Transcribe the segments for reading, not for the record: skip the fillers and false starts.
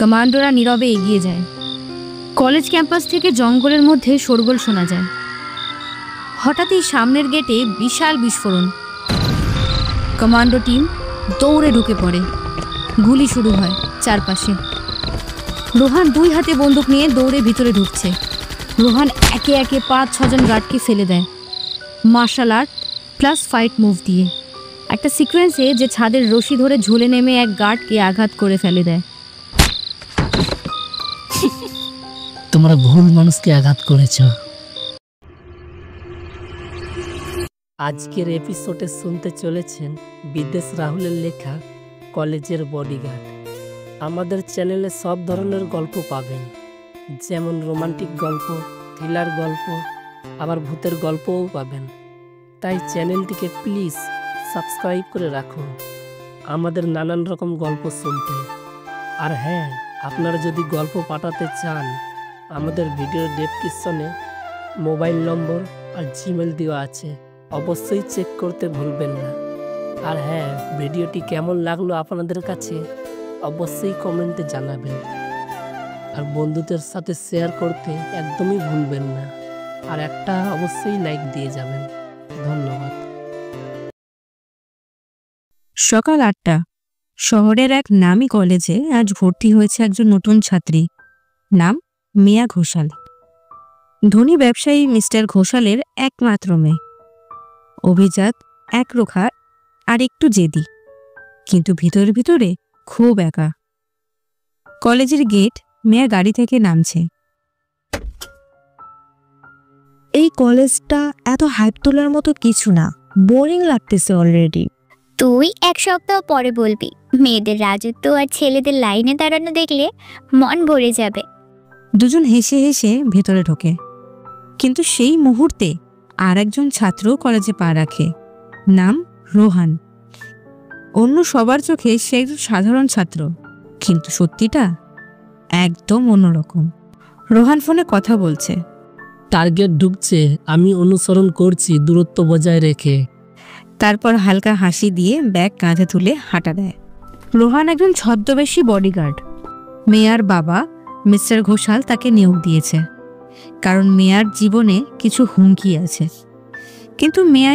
কমান্ডোরা নীরবে এগিয়ে যায়। কলেজ ক্যাম্পাস থেকে জঙ্গলের মধ্যে শোরগোল শোনা যায়। হঠাৎই সামনের গেটে বিশাল বিস্ফোরণ। কমান্ডো টিম দৌড়ে ঢুকে পড়ে। গুলি শুরু হয় চারপাশে। রোহান 2 হাতে বন্দুক নিয়ে দৌড়ে ভিতরে ঢুকছে। রোহান একে একে 5-6 জন গার্ডকে ফেলে দেয়, martial art plus fight move দিয়ে। একটা সিকোয়েন্সে যে ছাদের রশি ধরে ঝুলে নেমে এক গার্ডকে আঘাত করে ফেলে দেয়। তোমরা ভুল মানুষকে আঘাত করেছ। আজকের এপিসোডে শুনতে চলেছেন বিদেশ রাহুলের লেখা কলেজের বডিগার্ড। আমাদের চ্যানেলে সব ধরনের গল্প পাবেন, যেমন রোমান্টিক গল্প, থ্রিলার গল্প, আবার ভূতের গল্পও পাবেন। তাই চ্যানেলটিকে প্লিজ সাবস্ক্রাইব করে রাখুন আমাদের নানান রকম গল্প শুনতে। আর হ্যাঁ, আপনারা যদি গল্প পাঠাতে চান, আমাদের ভিডিওর ডেসক্রিপশনে মোবাইল নম্বর আর জিমেল দেওয়া আছে, অবশ্যই চেক করতে ভুলবেন না। আর হ্যাঁ, ভিডিওটি কেমন লাগলো আপনাদের কাছে অবশ্যই কমেন্টে জানাবেন। আর বন্ধুদের সাথে শেয়ার করতে একদমই ভুলবেন না। আর একটা অবশ্যই লাইক দিয়ে যাবেন। ধন্যবাদ। সকাল 8টা। শহরের এক নামী কলেজে আজ ভর্তি হয়েছে একজন নতুন ছাত্রী, নাম মিয়া ঘোষাল। ধনী ব্যবসায়ী মিস্টার ঘোষালের একমাত্র মেয়ে। অভিজাত, একরোখা আর একটু জেদি, কিন্তু ভিতরে ভিতরে খুব একা। কলেজের গেট, মেয়া গাড়ি থেকে নামছে। এই কলেজটা এত হাইপ তোলার মতো কিছু না, বোরিং লাগতেছে অলরেডি। তুই 1 সপ্তাহ পরে বলবি। মেয়েদের রাজত্ব আর ছেলেদের লাইনে দাঁড়ানো দেখলে মন ভরে যাবে। দুজন হেসে হেসে ভেতরে ঢোকে, কিন্তু সেই মুহূর্তে আর একজন ছাত্র কলেজে পা রাখে, নাম রোহান। অন্য সবার চোখে সে একজন সাধারণ ছাত্র, কিন্তু সত্যিটা একদম অন্যরকম। রোহান ফোনে কথা বলছে। টার্গেট ঢুকছে, আমি অনুসরণ করছি দূরত্ব বজায় রেখে। তারপর হালকা হাসি দিয়ে ব্যাগ কাঁধে তুলে হাঁটা দেয়। রোহান একজন ছদ্মবেশী বডিগার্ড। মেয়ার বাবা মিস্টার ঘোষাল তাকে নিয়োগ দিয়েছে, কারণ মেয়ার জীবনে কিছু হুমকি আছে। কিন্তু মেয়া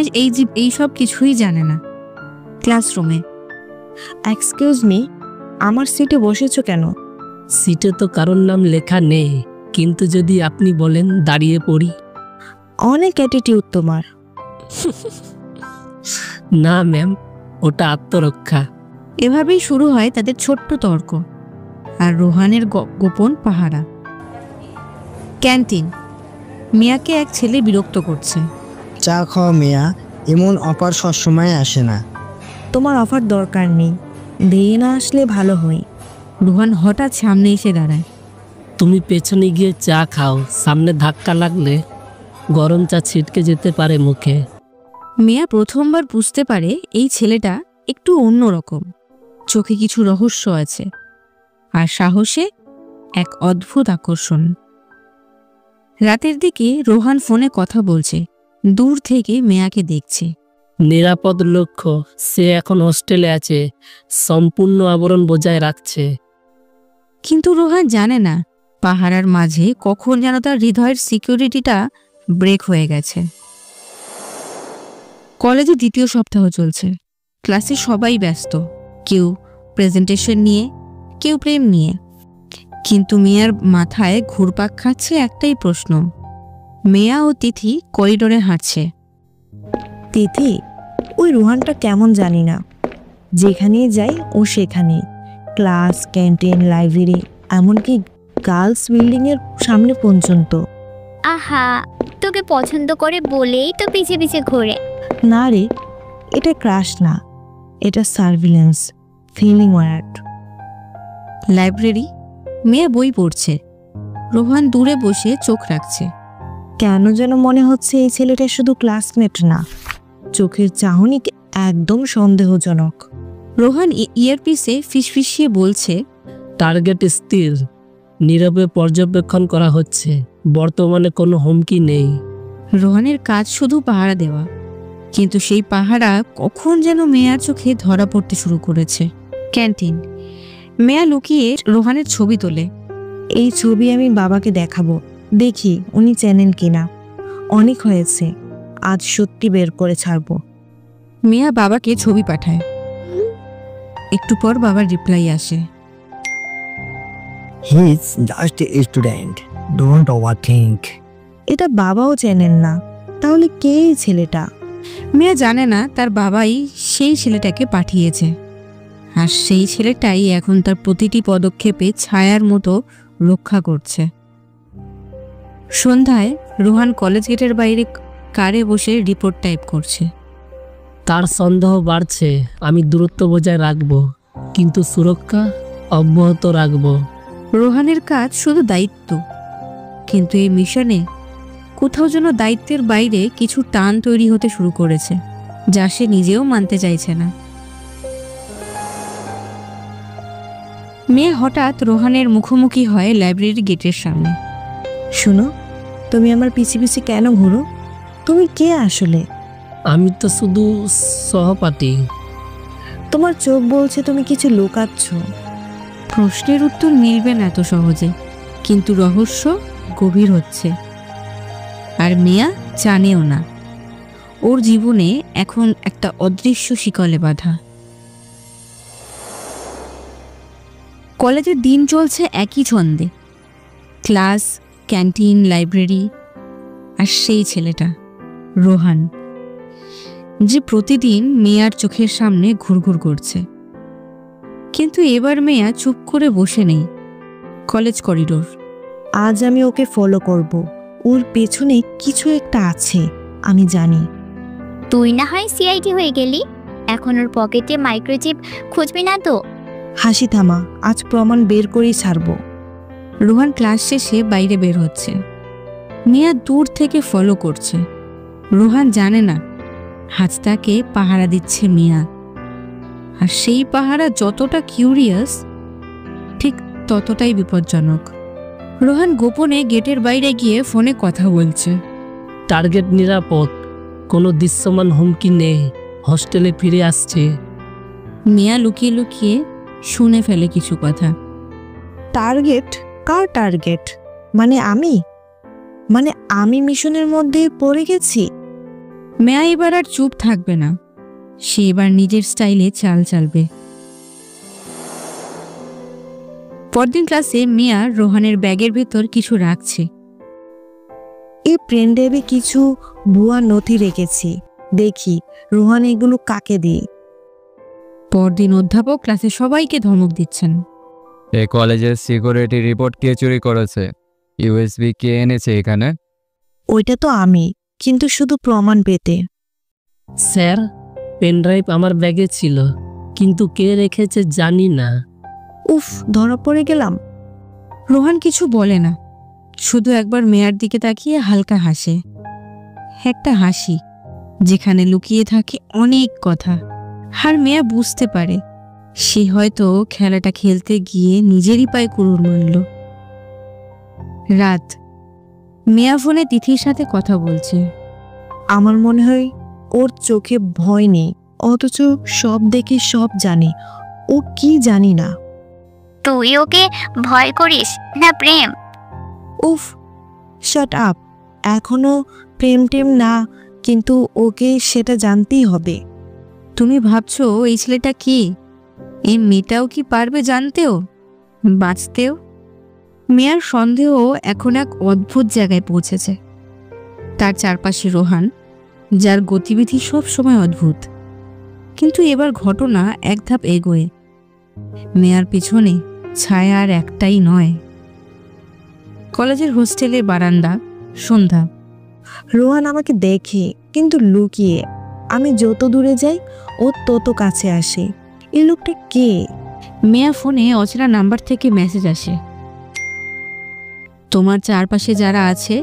এই সব কিছুই জানে না। ক্লাসরুমে, এক্সকিউজ মি, আমার সিটে বসেছো কেন? সিটে তো কারোর নাম লেখা নেই, কিন্তু যদি আপনি বলেন দাঁড়িয়ে পড়ি। অনেক অ্যাটিটিউড তোমার। না ম্যাম, ওটা আত্মরক্ষা। এভাবেই শুরু হয় তাদের ছোট্ট তর্ক আর রোহানের গোপন পাহারা। ক্যান্টিন, মিয়াকে এক ছেলে বিরক্ত করছে। চা খাও মিয়া, এমন অফার সবসময় আসে না। তোমার অফার দরকার নেই, দিয়ে না আসলে ভালো হয়। রোহান হঠাৎ সামনে এসে দাঁড়ায়। তুমি পেছনে গিয়ে চা খাও, সামনে ধাক্কা লাগলে গরম চা ছিটকে যেতে পারে মুখে। মিয়া প্রথমবার বুঝতে পারে এই ছেলেটা একটু অন্যরকম। চোখে কিছু রহস্য আছে, আর সাহসে এক অদ্ভুত আকর্ষণ। রাতের দিকে রোহান ফোনে কথা বলছে, দূর থেকে মেয়াকে দেখছে। নিরাপদ লক্ষ্য, সে এখন হোস্টেলে আছে, সম্পূর্ণ আবরণ বজায় রাখছে। কিন্তু রোহান জানে না পাহারার মাঝে কখন যেন তার হৃদয়ের সিকিউরিটিটা ব্রেক হয়ে গেছে। কলেজে 2য় সপ্তাহ চলছে। ক্লাসে সবাই ব্যস্ত, কেউ প্রেজেন্টেশন নিয়ে, কেউ প্রেম নিয়ে। কিন্তু মেয়ার মাথায় ঘুরপাক খাচ্ছে একটাই প্রশ্ন। মেয়া ও তিথি করিডোরে হাঁটছে। তিথি, ওই রোহানটা কেমন জানি না, যেখানে যাই ও সেখানে। ক্লাস, ক্যান্টিন, লাইব্রেরি, এমনকি গার্লস বিল্ডিংয়ের সামনে পর্যন্ত। আহা, তোকে পছন্দ করে বলেই তো পিছে পিছে ঘোরে। না রে, এটা ক্রাশ না, এটা সার্ভিলেন্স, ফিলিং ওয়ার্ড। লাইব্রেরি, মেয়ে বই পড়ছে। রোহান দূরে বসে চোখ রাখছে। কেন যেন মনে হচ্ছে এই ছেলেটা শুধু ক্লাসমেট না, চোখের চাহনি একদম সন্দেহজনক। রোহান ইয়ারপিসে ফিসফিসিয়ে বলছে, টার্গেট স্থির, নীরবে পর্যবেক্ষণ করা হচ্ছে, বর্তমানে কোনো হুমকি নেই। রোহানের কাজ শুধু পাহারা দেওয়া, কিন্তু সেই পাহারা কখন যেন মেয়ার চোখে ধরা পড়তে শুরু করেছে। ক্যান্টিন, মেয়া লুকিয়ে রোহানের ছবি তোলে। এই ছবি আমি বাবাকে দেখাবো, দেখি উনি চেনেন কিনা। অনেক হয়েছে, আজ সত্যি বের করে ছাড়বো। মেয়া বাবাকে ছবি পাঠায়। একটু পর বাবার রিপ্লাই আসে। He is just a student, don't overthink. এটা বাবাও চেনেন না, তাহলে কে এই ছেলেটা? মেয়া জানে না তার বাবাই সেই ছেলেটাকে পাঠিয়েছে, আর সেই ছেলেটাই এখন তার প্রতিটি পদক্ষেপে ছায়ার মতো রক্ষা করছে। সন্ধ্যায় রোহান কলেজ গেটের বাইরে কারে বসে রিপোর্ট টাইপ করছে। তার সন্দেহ বাড়ছে, আমি দূরত্ব বজায় রাখবো, কিন্তু সুরক্ষা অব্যাহত রাখবো। রোহানের কাজ শুধু দায়িত্ব, কিন্তু এই মিশনে কোথাও যেন দায়িত্বের বাইরে কিছু টান তৈরি হতে শুরু করেছে, যা সে নিজেও মানতে চাইছে না। মেয়ে হঠাৎ রোহানের মুখোমুখি হয় লাইব্রেরির গেটের সামনে। শুনো, তুমি আমার পিছে পিছে কেন ঘুরো? তুমি কে আসলে? আমি তো শুধু সহপাঠী। তোমার চোখ বলছে তুমি কিছু লুকাচ্ছ। প্রশ্নের উত্তর মিলবে না এত সহজে, কিন্তু রহস্য গভীর হচ্ছে। আর মেয়া জানেও না, ওর জীবনে এখন একটা অদৃশ্য শিকলে বাঁধা। কলেজের দিন চলছে একই ছন্দে, ক্লাস, ক্যান্টিন, লাইব্রেরি, আর সেই ছেলেটা রোহান, যে প্রতিদিন মেয়ার চোখের সামনে ঘুরঘুর করছে। কিন্তু এবার মেয়া চুপ করে বসে নেই। College corridor. আজ আমি ওকে ফলো করব। ওর পেছনে কিছু একটা আছে, আমি জানি। তুই না হয় সিআইডি হয়ে গেলি, এখন ওর পকেটে মাইক্রোচিপ খুঁজবি না তো? হাসি থামা, আজ প্রমাণ বের করেই ছাড়বো। রোহান ক্লাস শেষে বাইরে বের হচ্ছে। মিয়া দূর থেকে ফলো করছে। রোহান জানে না আজ তাকে পাহারা দিচ্ছে মিয়া, আর সেই পাহারা যতটা কিউরিয়াস, ঠিক ততটাই বিপজ্জনক। রোহান গোপনে গেটের বাইরে গিয়ে ফোনে কথা বলছে। টার্গেট নিরাপদ, কোনো দৃশ্যমান হুমকি নেই, হস্টেলে ফিরে আসছে। মিয়া লুকিয়ে লুকিয়ে শুনে ফেলে কিছু কথা। টার্গেট? কার টার্গেট? মানে আমি মিশনের মধ্যে পড়ে গেছি? মেয়া এবার আর চুপ থাকবে না, সে এবার নিজের স্টাইলে চাল চালবে। পরদিন ক্লাসে মিয়া রোহানের ব্যাগের ভেতর কিছু রাখছে। এই প্রেন্ডেবে কিছু ভুয়া নথি রেখেছি, দেখি রোহান এগুলো কাকে দিই। পরদিন অধ্যাপক ক্লাসে সবাইকে ধমক দিচ্ছেন। এই কলেজের সিকিউরিটি রিপোর্ট কে চুরি করেছে? ইউএসবি কে এনেছে এখানে? ওইটা তো আমি, কিন্তু শুধু প্রমাণ পেতে। স্যার, পেনড্রাইভ আমার ব্যাগে ছিল, কিন্তু কে রেখেছে জানি না। উফ, ধরা পড়ে গেলাম। রোহান কিছু বলে না, শুধু একবার মেয়ার দিকে তাকিয়ে হালকা হাসে। একটা হাসি যেখানে লুকিয়ে থাকে অনেক কথা। আর মেয়া বুঝতে পারে সে হয়তো খেলাটা খেলতে গিয়ে নিজেরই পায়ে কুড়ুল মারল। রাত। মেয়া ফোনে তিথির সাথে কথা বলছে। আমার মনে হয় ওর চোখে ভয় নেই, অথচ সব দেখে সব জানে। ও কি জানি না। তুই ওকে ভয় করিস না প্রেম? উফ, শাট আপ। এখনো প্রেম টেম না, কিন্তু ওকে সেটা জানতেই হবে। তুমি ভাবছো এই ছেলেটা কি? এই মেয়েটাও কি পারবে জানতেও, বাঁচতেও? মেয়ার সন্দেহ এখন এক অদ্ভুত জায়গায় পৌঁছেছে। তার চারপাশে রোহান, যার গতিবিধি সব সময় অদ্ভুত, কিন্তু এবার ঘটনা এক ধাপ এগোয়। মেয়ার পিছনে ছায়া আর একটাই নয়। কলেজের হোস্টেলের বারান্দা। সন্ধ্যা। রোহান আমাকে দেখে, কিন্তু লুকিয়ে। আমি যত দূরে যাই ও তত কাছে আসে। এই লোকটা কে? মেয়া ফোনে অচেনা নাম্বার থেকে মেসেজ আসে। তোমার চারপাশে যারা আছে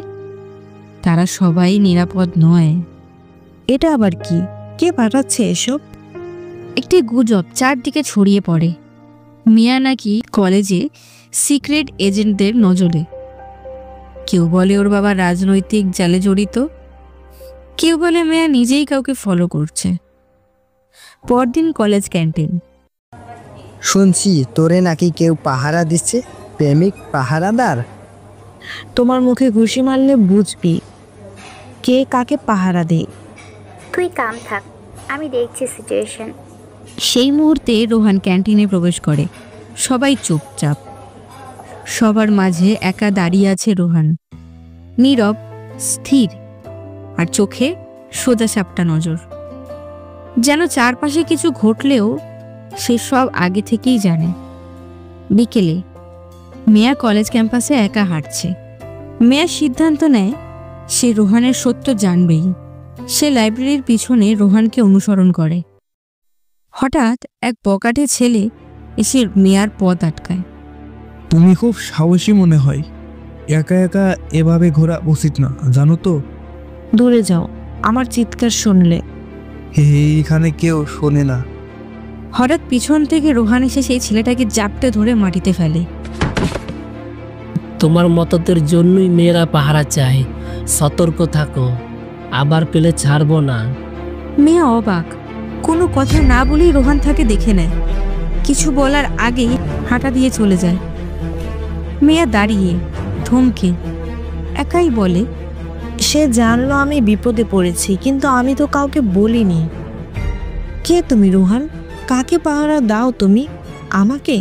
তারা সবাই নিরাপদ নয়। এটা আবার কি? কে পাঠাচ্ছে এসব? একটি গুজব চারদিকে ছড়িয়ে পড়ে। মিয়া নাকি কলেজে সিক্রেট এজেন্টদের নজরে। কেউ বলে ওর বাবা রাজনৈতিক জালে জড়িত, কেউ বলে মেয়া নিজেই কাউকে ফলো করছে। পরদিন কলেজ ক্যান্টিন। শুনছি তোরে নাকি কেউ পাহারা দিচ্ছে, প্রেমিক পাহারাদার। তোমার মুখে ঘুষি মারলে বুঝবি কে কাকে পাহারা দেয়। তুই কাম থাক, আমি দেখছি সিচুয়েশন। সেই মুহূর্তে রোহান ক্যান্টিনে প্রবেশ করে। সবাই চুপচাপ। সবার মাঝে একা দাঁড়িয়ে আছে রোহান, নীরব, স্থির, আর চোখে সোজা সাপটা নজর। যেন চারপাশে কিছু ঘটলেও সে সব আগে থেকেই জানে। বিকেলে মেয়া কলেজ ক্যাম্পাসে একা হাঁটছে। মেয়া সিদ্ধান্ত নেয় সে রোহানের সত্য জানবেই। সে লাইব্রেরির পিছনে রোহানকে অনুসরণ করে। হঠাৎ এক বকাটে ছেলে এসে মেয়ার পথ আটকায়। তুমি খুব সাহসী মনে হয়, একা একা এভাবে ঘোরা উচিত না জানো তো। দূরে যাও, আমার চিৎকার শুনলে। এখানে কেউ শোনে না। হঠাৎ পিছন থেকে রোহান এসে সেই ছেলেটাকে জাপটে ধরে মাটিতে ফেলে। তোমার মতদের জন্যই মেয়েরা পাহারা চায়, সতর্ক থাকো, আবার পেলে ছাড়বো না। মেয়া অবাক, কোনো কথা না বলেই রোহান তাকে দেখে নেয়। কিছু বলার আগেই হাঁটা দিয়ে চলে যায়। মেয়া দাঁড়িয়ে থমকে একাই বলে, সে জানলো আমি বিপদে পড়েছি, কিন্তু আমি তো কাউকে বলিনি। কে তুমি রোহান? কাকে পাহারা দাও তুমি? আমাকে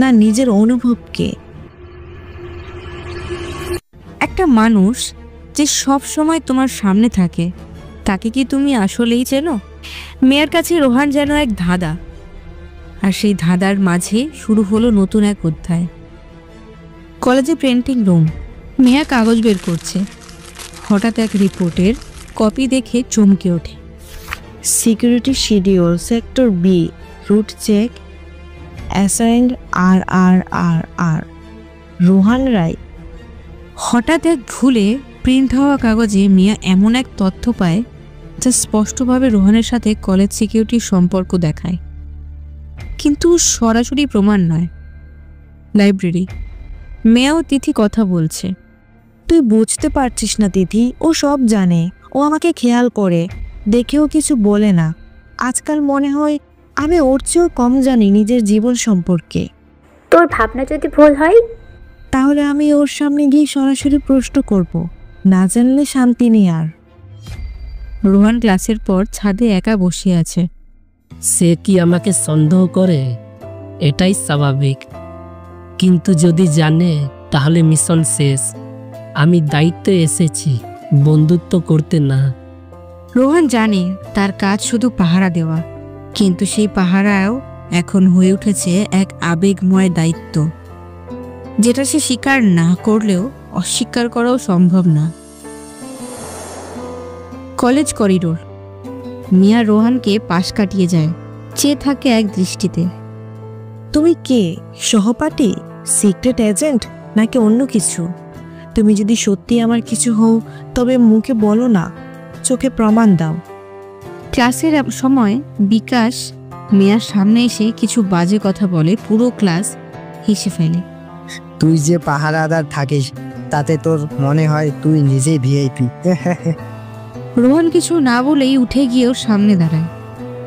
না নিজের অনুভবকে? একটা মানুষ যে সব সময় তোমার সামনে থাকে, তাকে কি তুমি আসলেই চেনো? মেয়ের কাছে রোহান যেন এক ধাঁধা, আর সেই ধাঁধার মাঝে শুরু হলো নতুন এক অধ্যায়। কলেজে প্রিন্টিং রুম। মেয়া কাগজ বের করছে। হঠাৎ এক রিপোর্টের কপি দেখে চমকে ওঠে। Security schedule, sector B, route check, assigned আর রোহান রায়। হঠাৎ এক ভুলে প্রিন্ট হওয়া কাগজে মিয়া এমন এক তথ্য পায় যা স্পষ্টভাবে রোহানের সাথে কলেজ সিকিউরিটির সম্পর্ক দেখায়, কিন্তু সরাসরি প্রমাণ নয়। লাইব্রেরি। মেয়া ও তিথি কথা বলছে। তুই বুঝতে পারছিস না তিথি, ও সব জানে। ও আমাকে খেয়াল করে, দেখেও কিছু বলে না। আজকাল মনে হয় আমি ওর চেয়েও কম জানি নিজের জীবন সম্পর্কে। তোর ভাবনা যদি ভুল হয়, তাহলে আমি ওর সামনে গিয়ে সরাসরি প্রশ্ন করব। না জানলে শান্তি নেই আর। রোহান ক্লাসের পর ছাদে একা বসে আছে। সে কি আমাকে সন্দেহ করে? এটাই স্বাভাবিক, কিন্তু যদি জানে তাহলে মিশন শেষ। আমি দায়িত্বে এসেছি, বন্ধুত্ব করতে না। রোহান জানে তার কাজ শুধু পাহারা দেওয়া, কিন্তু সেই পাহারাও এখন হয়ে উঠেছে এক আবেগময় দায়িত্ব, যেটা সে স্বীকার না করলেও অস্বীকার করাও সম্ভব না। College corridor. মিয়া রোহানকে পাশ কাটিয়ে যায়, চেয়ে থাকে এক দৃষ্টিতে। তুমি কে? সহপাঠী, সিক্রেট এজেন্ট, নাকি অন্য কিছু? তুমি যদি সত্যি আমার কিছু হও তবে মুখে বলো না, চোখে প্রমাণ দাও। ক্লাসের সময় বিকাশ মেয়ার সামনে এসে কিছু বাজে কথা বলে। পুরো ক্লাস হেসে ফেলে। তুই যে পাহারাদার থাকিস তাতে তোর মনে হয় তুই নিজেই ভিআইপি। রোহান কিছু না বলেই উঠে গিয়ে ওর সামনে দাঁড়ায়।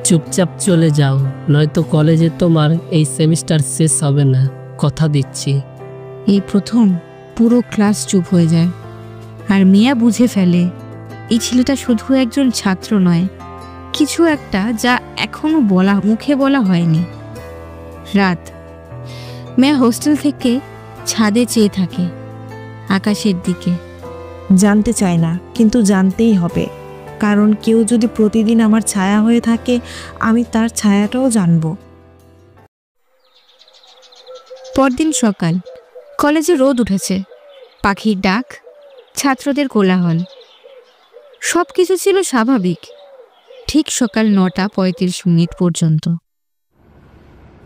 চুপচাপ চলে যাও, নয়তো কলেজে তোমার এই সেমিস্টার শেষ হবে না, কথা দিচ্ছি। এই প্রথম পুরো ক্লাস চুপ হয়ে যায়, আর মিয়া বুঝে ফেলে এই ছেলেটা শুধু একজন ছাত্র নয়, কিছু একটা যা এখনো মুখে বলা হয়নি। রাত। মেয়া হোস্টেল থেকে ছাদে চেয়ে থাকে আকাশের দিকে। জানতে চায় না, কিন্তু জানতেই হবে, কারণ কেউ যদি প্রতিদিন আমার ছায়া হয়ে থাকে, আমি তার ছায়াটাও জানব। পরদিন সকাল। কলেজে রোদ উঠেছে, পাখির ডাক, ছাত্রদের কোলাহল, সব কিছু ছিল স্বাভাবিক, ঠিক সকাল 9:35 পর্যন্ত।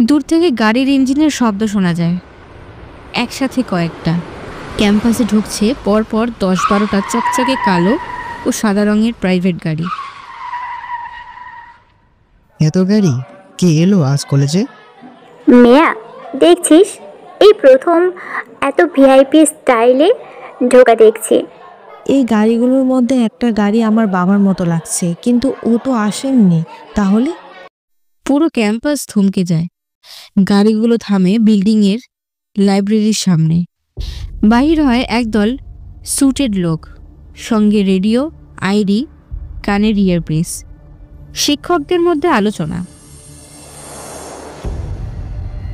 দূর থেকে গাড়ির ইঞ্জিনের শব্দ শোনা যায়, একসাথে কয়েকটা। ক্যাম্পাসে ঢুকছে পরপর 10-12টা চকচকে কালো ও সাদা রঙের প্রাইভেট গাড়ি। এত গাড়ি কে এলো আজ কলেজে? মেয়া দেখছিস, এই প্রথম এত ভিআইপি স্টাইলে ঢোকা দেখছি। এই গাড়িগুলোর মধ্যে একটা গাড়ি আমার বাবার মতো লাগছে, কিন্তু ও তো আসেননি। তাহলে পুরো ক্যাম্পাস থমকে যায়। গাড়িগুলো থামে বিল্ডিংয়ের লাইব্রেরির সামনে। বাহির হয় একদল স্যুটেড লোক, সঙ্গে রেডিও, আইডি, কানের ইয়ারপিস। শিক্ষকদের মধ্যে আলোচনা।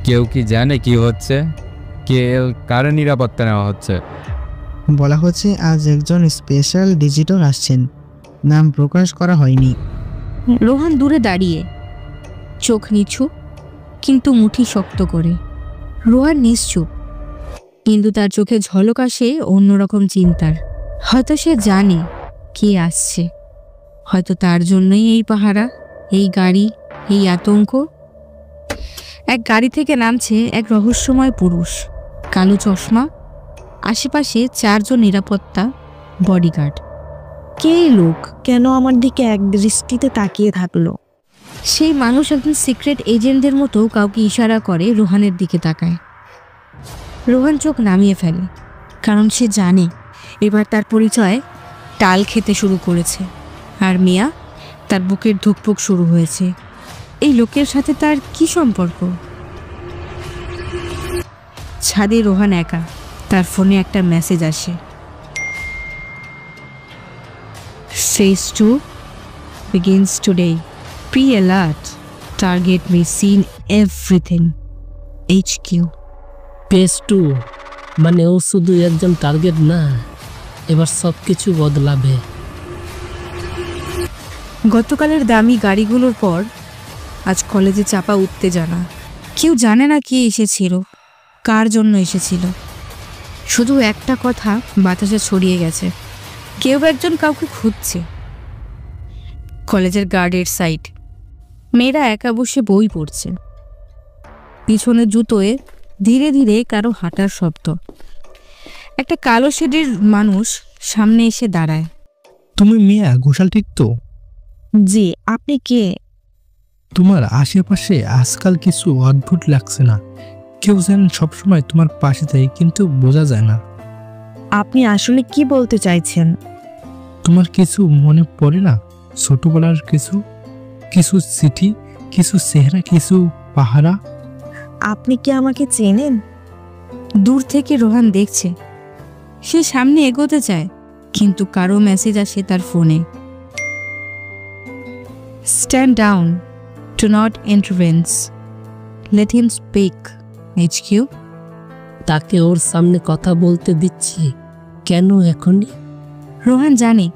কেউ কি জানে কি হচ্ছে? কার নিরাপত্তা নেওয়া হচ্ছে? বলা হচ্ছে আজ একজন স্পেশাল ভিজিটর আসছেন, নাম প্রকাশ করা হয়নি। রোহান দূরে দাঁড়িয়ে, চোখ নিচু কিন্তু মুঠি শক্ত করে। রোহান নিশ্চুপ, কিন্তু তার চোখে ঝলক আসে অন্যরকম চিন্তার। হয়তো সে জানে কে আসছে, হয়তো তার জন্যই এই পাহারা, এই গাড়ি, এই আতঙ্ক। এক গাড়ি থেকে নামছে এক রহস্যময় পুরুষ, কালো চশমা, আশেপাশে 4 জন নিরাপত্তা বডিগার্ড। কে এই লোক? কেন আমার দিকে এক দৃষ্টিতে তাকিয়ে থাকলো? সেই মানুষ একজন সিক্রেট এজেন্টদের মতো কাউকে ইশারা করে রোহানের দিকে তাকায়। রোহান চোখ নামিয়ে ফেলে, কারণ সে জানে এবার তার পরিচয় টাল খেতে শুরু করেছে। আর মিয়া, তার বুকের ধুকপুক শুরু হয়েছে। এই লোকের সাথে তার কি সম্পর্ক? ছাদে রোহান একা, তার ফোনে একটা মেসেজ আসে। Phase 2 begins today. Pre-alert. Target may seen everything. HQ. Page 2 মানে ও শুধু একজন টার্গেট না, এবার সব কিছু বদলাবে। গতকালের দামি গাড়িগুলোর পর আজ কলেজে চাপা উত্তেজনা। কেউ জানে না কে এসেছিল, কার জন্য এসেছিল। শুধু একটা কথা বাতাসে ছড়িয়ে গেছে, কেউ একজন কাউকে খুঁজছে। কলেজের গার্ডের সাইড, মেয়েরা একা বসে বই পড়ছে। পিছনে জুতোয় ধীরে ধীরে কারো হাঁটার শব্দ। একটা কালো শেডের মানুষ সামনে এসে দাঁড়ায়। তুমি মিয়া ঘোষাল, ঠিক তো? জি, আপনি কে? তোমার আশেপাশে আজকাল কিছু অদ্ভুত লাগছে না? কেউ যেন সবসময় তোমার পাশে থাকে, কিন্তু বোঝা যায় না। আপনি আসলে কি বলতে চাইছেন? তোমার কিছু মনে পড়ে না? ছোটবেলার কিছু কিছু চিঠি, কিছু চেহারা, কিছু পাহারা। আপনি কি আমাকে চেনেন? দূর থেকে রোহান দেখছে। সে সামনে এগোতে চায়, কিন্তু কারো মেসেজ আসে তার ফোনে। Stand down, to not intervenes, let him speak. HQ। তাকে ওর সামনে কথা বলতে দিচ্ছি কেন এখনই? রোহান জানে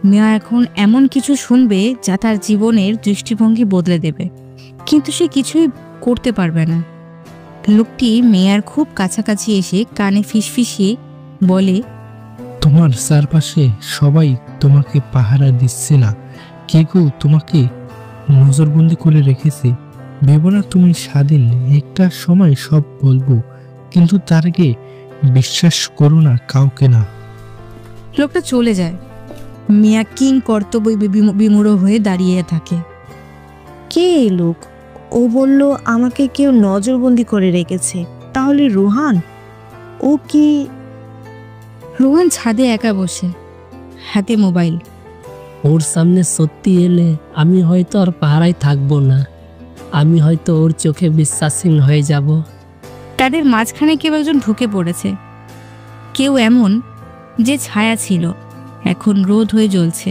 মিয়া এখন এমন কিছু শুনবে যা তার জীবনের দৃষ্টিভঙ্গি বদলে দেবে, কিন্তু সে কিছুই করতে পারবে না। লোকটি মেয়ার খুব কাছাকাছি এসে কানে ফিসফিসিয়ে বলে, তোমার চারপাশে সবাই তোমাকে পাহারা দিচ্ছে না, কেউ তোমাকে নজরবন্দি করে রেখেছে। ভেবো না তুমি স্বাধীন, একটা সময় সব বলবো, কিন্তু তার আগে বিশ্বাস করো না কাউকে না। লোকটা চলে যায়। মিয়া কিং কর্তব্য বিমূঢ় হয়ে দাঁড়িয়ে থাকে। কে এই লোক? ও বলল আমাকে কেউ নজরবন্দি করে রেখেছে। তাহলে রোহান? ও কি? রোহান ছাদে একা বসে, হাতে মোবাইল। ওর সামনে সত্যি এলে আমি হয়তো আর পাহারায় থাকবো না, আমি হয়তো ওর চোখে বিশ্বাসহীন হয়ে যাব। তাদের মাঝখানে কেউ একজন ঢুকে পড়েছে। কেউ এমন যে ছায়া ছিল, এখন রোদ হয়ে জ্বলছে।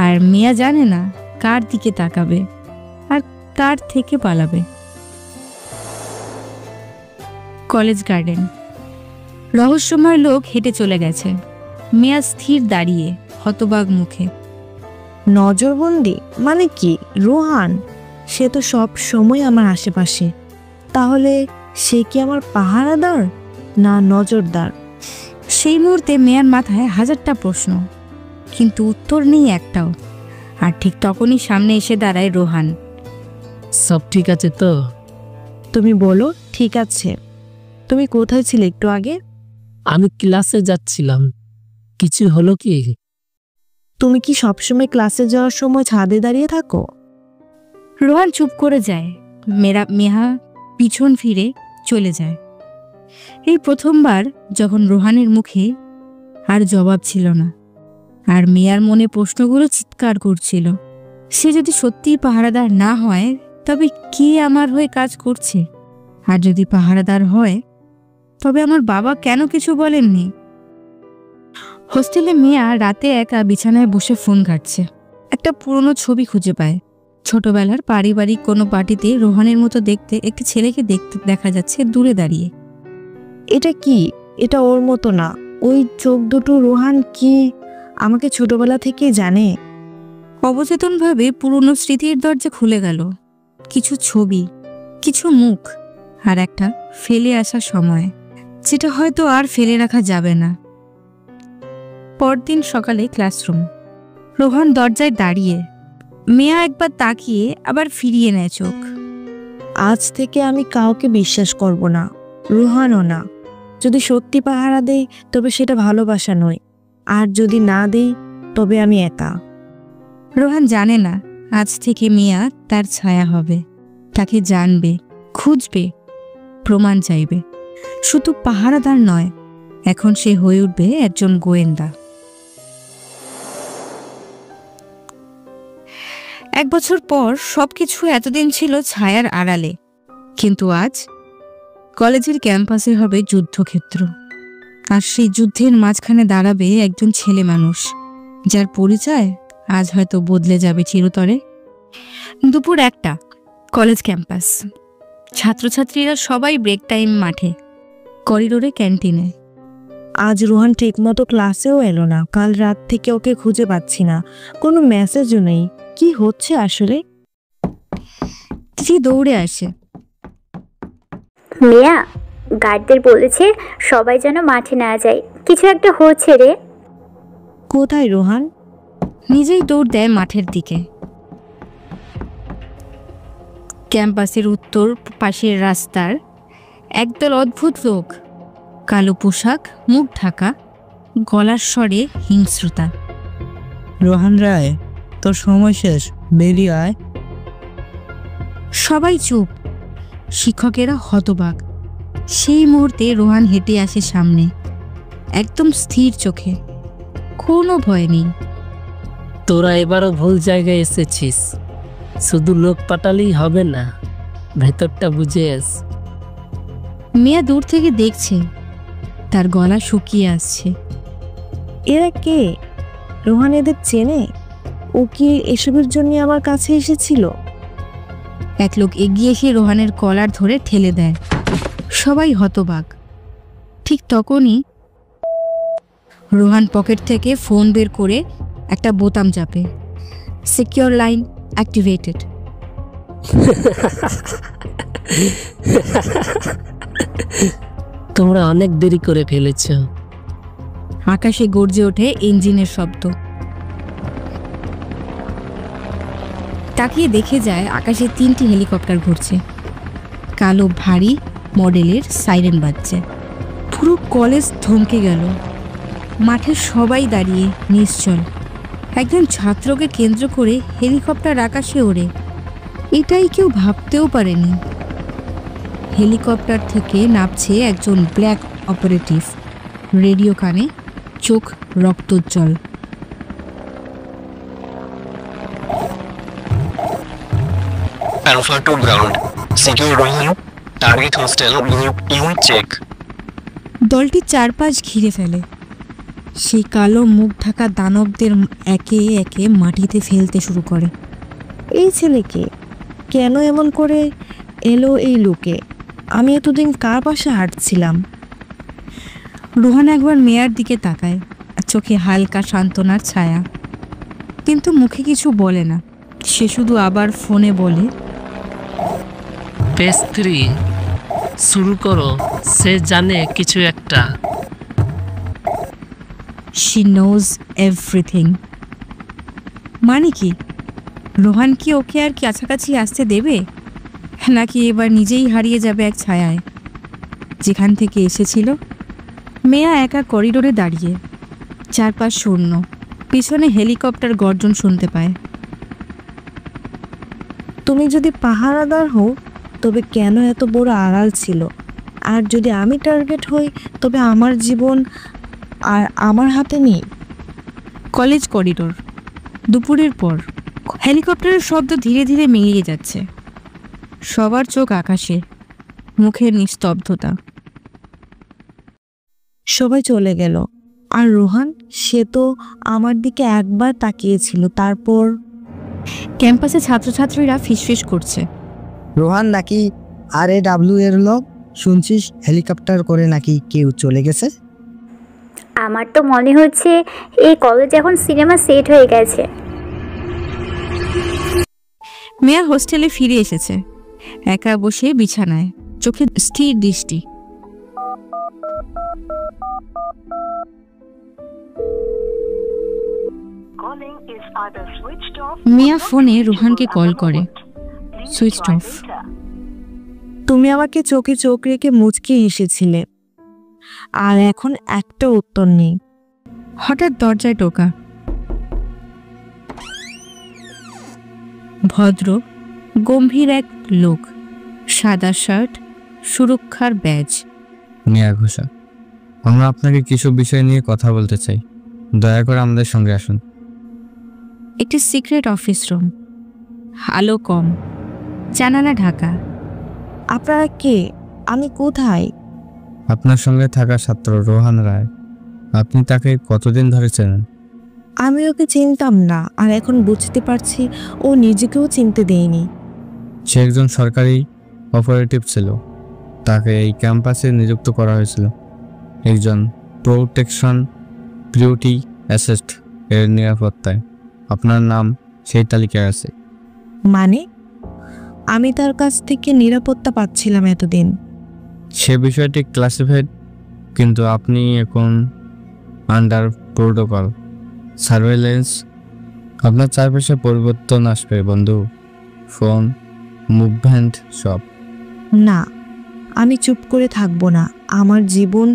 আর মিয়া জানে না কার দিকে তাকাবে আর কার থেকে পালাবে। College garden. রহস্যময় লোক হেঁটে চলে গেছে। মিয়া স্থির দাঁড়িয়ে, হতবাক মুখে। নজরবন্দি মানে কি? রোহান সে তো সব সময় আমার আশেপাশে। তাহলে সে কি আমার পাহারাদার না নজরদার? সেই মুহূর্তে মেয়ার মাথায় হাজারটা প্রশ্ন, কিন্তু উত্তর নেই একটাও। আর ঠিক তখনই সামনে এসে দাঁড়ায় রোহান। সব ঠিক আছে তো? তুমি বলো ঠিক আছে। তুমি কোথায় ছিলে একটু আগে? আমি ক্লাসে যাচ্ছিলাম। কিছু হলো কি? তুমি কি সবসময় ক্লাসে যাওয়ার সময় ছাদে দাঁড়িয়ে থাকো? রোহান চুপ করে যায়। মেহা পিছন ফিরে চলে যায়। এই প্রথমবার যখন রোহানের মুখে আর জবাব ছিল না, আর মেয়ার মনে প্রশ্নগুলো চিৎকার করছিল। সে যদি সত্যিই পাহারাদার না হয়, তবে কে আমার হয়ে কাজ করছে? আর যদি পাহারাদার হয় তবে আমার বাবা কেন কিছু বলেননি? হোস্টেলে মিয়া রাতে একা বিছানায় বসে ফোন ঘাঁটছে। একটা পুরনো ছবি খুঁজে পায়। ছোটবেলার পারিবারিক কোনো পার্টিতে রোহানের মতো দেখতে একটি ছেলেকে দেখা যাচ্ছে দূরে দাঁড়িয়ে। এটা কি? এটা ওর মতো না। ওই চোখ দুটো রোহান কি আমাকে ছোটবেলা থেকে জানে? অবচেতনভাবে পুরনো স্মৃতির দরজা খুলে গেল। কিছু ছবি, কিছু মুখ, আর একটা ফেলে আসা সময়, যেটা হয়তো আর ফেলে রাখা যাবে না। পরদিন সকালে ক্লাসরুম। রোহান দরজায় দাঁড়িয়ে। মেয়া একবার তাকিয়ে আবার ফিরিয়ে নেয় চোখ। আজ থেকে আমি কাউকে বিশ্বাস করব না, রোহানও না। যদি সত্যি পাহারা দেই তবে সেটা ভালোবাসা নয়, আর যদি না দেই তবে আমি একা। রোহান জানে না আজ থেকে মিয়া তার ছায়া হবে। তাকে জানবে, খুঁজবে, প্রমাণ চাইবে। শুধু পাহারাদার নয়, এখন সে হয়ে উঠবে একজন গোয়েন্দা। 1 বছর পর সবকিছু এতদিন ছিল ছায়ার আড়ালে, কিন্তু আজ কলেজের ক্যাম্পাসে হবে যুদ্ধক্ষেত্র। আর সেই যুদ্ধের মাঝখানে দাঁড়াবে একজন ছেলে মানুষ, যার পরিচয় আজ হয়তো বদলে যাবে চিরতরে। দুপুর 1টা, কলেজ ক্যাম্পাস। ছাত্রছাত্রীরা সবাই ব্রেক টাইম মাঠে, করিডোরে, ক্যান্টিনে। আজ রোহান ঠিকমতো ক্লাসেও এলো না। কাল রাত থেকে ওকে খুঁজে পাচ্ছি না, কোনো মেসেজও নেই। কি হচ্ছে আসলে? তিথি দৌড়ে আসে। মিয়া, গার্ডদের বলেছে সবাই যেন মাঠে না যায়, কিছু একটা হচ্ছে রে। কোথায় রোহান? নিজেই দৌড় দেয় মাঠের দিকে। ক্যাম্পাসের উত্তর পাশের রাস্তার একদল অদ্ভুত লোক, কালো পোশাক, মুখ ঢাকা, গলার স্বরে হিংস্রতা। রোহান রায়, তোর সময় শেষ, বেরিয়ে আয়। সবাই চুপ। শিক্ষকেরা হতবাক। সেই মুহূর্তে রোহান হেঁটে আসে সামনে, একদম স্থির চোখে, কোনো ভয় নেই। তোরা এবারও ভুল জায়গায় এসেছিস। শুধু লোক পাঠালেই হবে না, ভেতরটা বুঝে আস। মেয়া দূর থেকে দেখছে, তার গলা শুকিয়ে আসছে। এরা কে? রোহান এদের চেনে? ও কি এসবের জন্য আমার কাছে এসেছিল? এক লোক এগিয়ে এসে রোহানের কলার ধরে ঠেলে দেয়। সবাই হতবাক। ঠিক তখনই রোহান পকেট থেকে ফোন বের করে একটা বোতাম চাপে। Secure line activated. তোমরা অনেক দেরি করে ফেলেছ। আকাশে গর্জে ওঠে ইঞ্জিনের শব্দ। তাকিয়ে দেখে যায় আকাশে 3টি হেলিকপ্টার ঘুরছে। কালো ভারী মডেলের সাইরেন বাজছে। পুরো কলেজ থমকে গেল। মাঠে সবাই দাঁড়িয়ে নিশ্চল। একজন ছাত্রকে কেন্দ্র করে হেলিকপ্টার আকাশে ওড়ে, এটাই কেউ ভাবতেও পারেনি। হেলিকপ্টার থেকে নামছে একজন ব্ল্যাক অপারেটিভ, রেডিও কানে, চোখ রক্তোজ্জ্বল। Alpha to ground. Secure Rohan. Target hostel. Group U check. দলটি চারপাশ ঘিরে ফেলে। সেই কালো মুখ ঢাকা দানবদের একে একে মাটিতে ফেলতে শুরু করে। এই ছেলেকে কেন এমন করে এলো এই লোকে? আমি এতদিন কার পাশে হাঁটছিলাম? রোহান একবার মেয়ার দিকে তাকায়, চোখে হালকা সান্ত্বনার ছায়া, কিন্তু মুখে কিছু বলে না। সে শুধু আবার ফোনে বলে, পেজ 3 শুরু করো। সে জানে কিছু একটা। She knows everything. মানে কি? রোহান কি ওকে আর কাছাকাছি আসতে দেবে, নাকি এবার নিজেই হারিয়ে যাবে এক ছায়ায়, যেখান থেকে এসেছিল? মেয়া একা করিডোরে দাঁড়িয়ে, চারপাশ শূন্য। পিছনে হেলিকপ্টার গর্জন শুনতে পায়। তুমি যদি পাহারাদার হও তবে কেন এত বড় আড়াল ছিল? আর যদি আমি টার্গেট হই তবে আমার জীবন আর আমার হাতে নেই। College corridor. দুপুরের পর হেলিকপ্টারের শব্দ ধীরে ধীরে মিলিয়ে যাচ্ছে। সবার চোখ আকাশে। মুখে নিস্তব্ধতা। সবাই চলে গেল, আর রোহান, সে তো আমার দিকে একবার তাকিয়েছিল, তারপর ক্যাম্পাসে ছাত্রছাত্রীরা ফিসফিস করছে। রোহান নাকি RAW এর লোক? শুনছিস হেলিকপ্টার করে নাকি কেউ চলে গেছে? আমার তো মনে হচ্ছে এই কলেজ এখন সিনেমা সেট হয়ে গেছে। মেয়া হোস্টেলে ফিরে এসেছে, একা বসে বিছানায়, চোখে স্থির দৃষ্টি। মিয়া ফোনে রোহানকে কল করে, সুইচ অফ। তুমি আমাকে চোখে চোখ রেখে মুচকি হেসেছিলে, আর এখন একটা উত্তর নেই। হঠাৎ দরজায় টোকা। ভদ্র গম্ভীর এক লোক, সাদা শার্ট, সুরক্ষার ব্যাজ। মিয়া ঘোষা, আমরা আপনাকে কিছু বিষয় নিয়ে কথা বলতে চাই, দয়া করে আমাদের সঙ্গে আসুন। একটি সিক্রেট অফিস রুম, আলো কম, জানালা ঢাকা। আপনারা কে? আমি কোথায়? আপনার সঙ্গে থাকা ছাত্র রোহান রায়। আপনি তাকে কতদিন ধরে চেনেন? আমি ওকে চিনতাম না, আর এখন বুঝতে পারছি ও নিজেকেও চিনতে দেয়নি। সে একজন সরকারি অপারেটিভ ছিল, তাকে এই ক্যাম্পাসে নিযুক্ত করা হয়েছিল একজন প্রোটেকশন ডিউটি অ্যাসিস্ট এর নিরাপত্তায়। আপনার নাম সেই তালিকায় আছে। মানে আমি তার কাছ থেকে নিরাপত্তা পাচ্ছিলাম এতদিন। সে বিষয়টি ক্লাসিফাইড, কিন্তু আপনি এখন আন্ডার প্রোটোকল সার্ভেলেন্স। আপনার চারপাশে পরিবর্তন আসবে বন্ধু, ফোন, মুভমেন্ট সব। না, আমি চুপ করে থাকবো না। আমার জীবন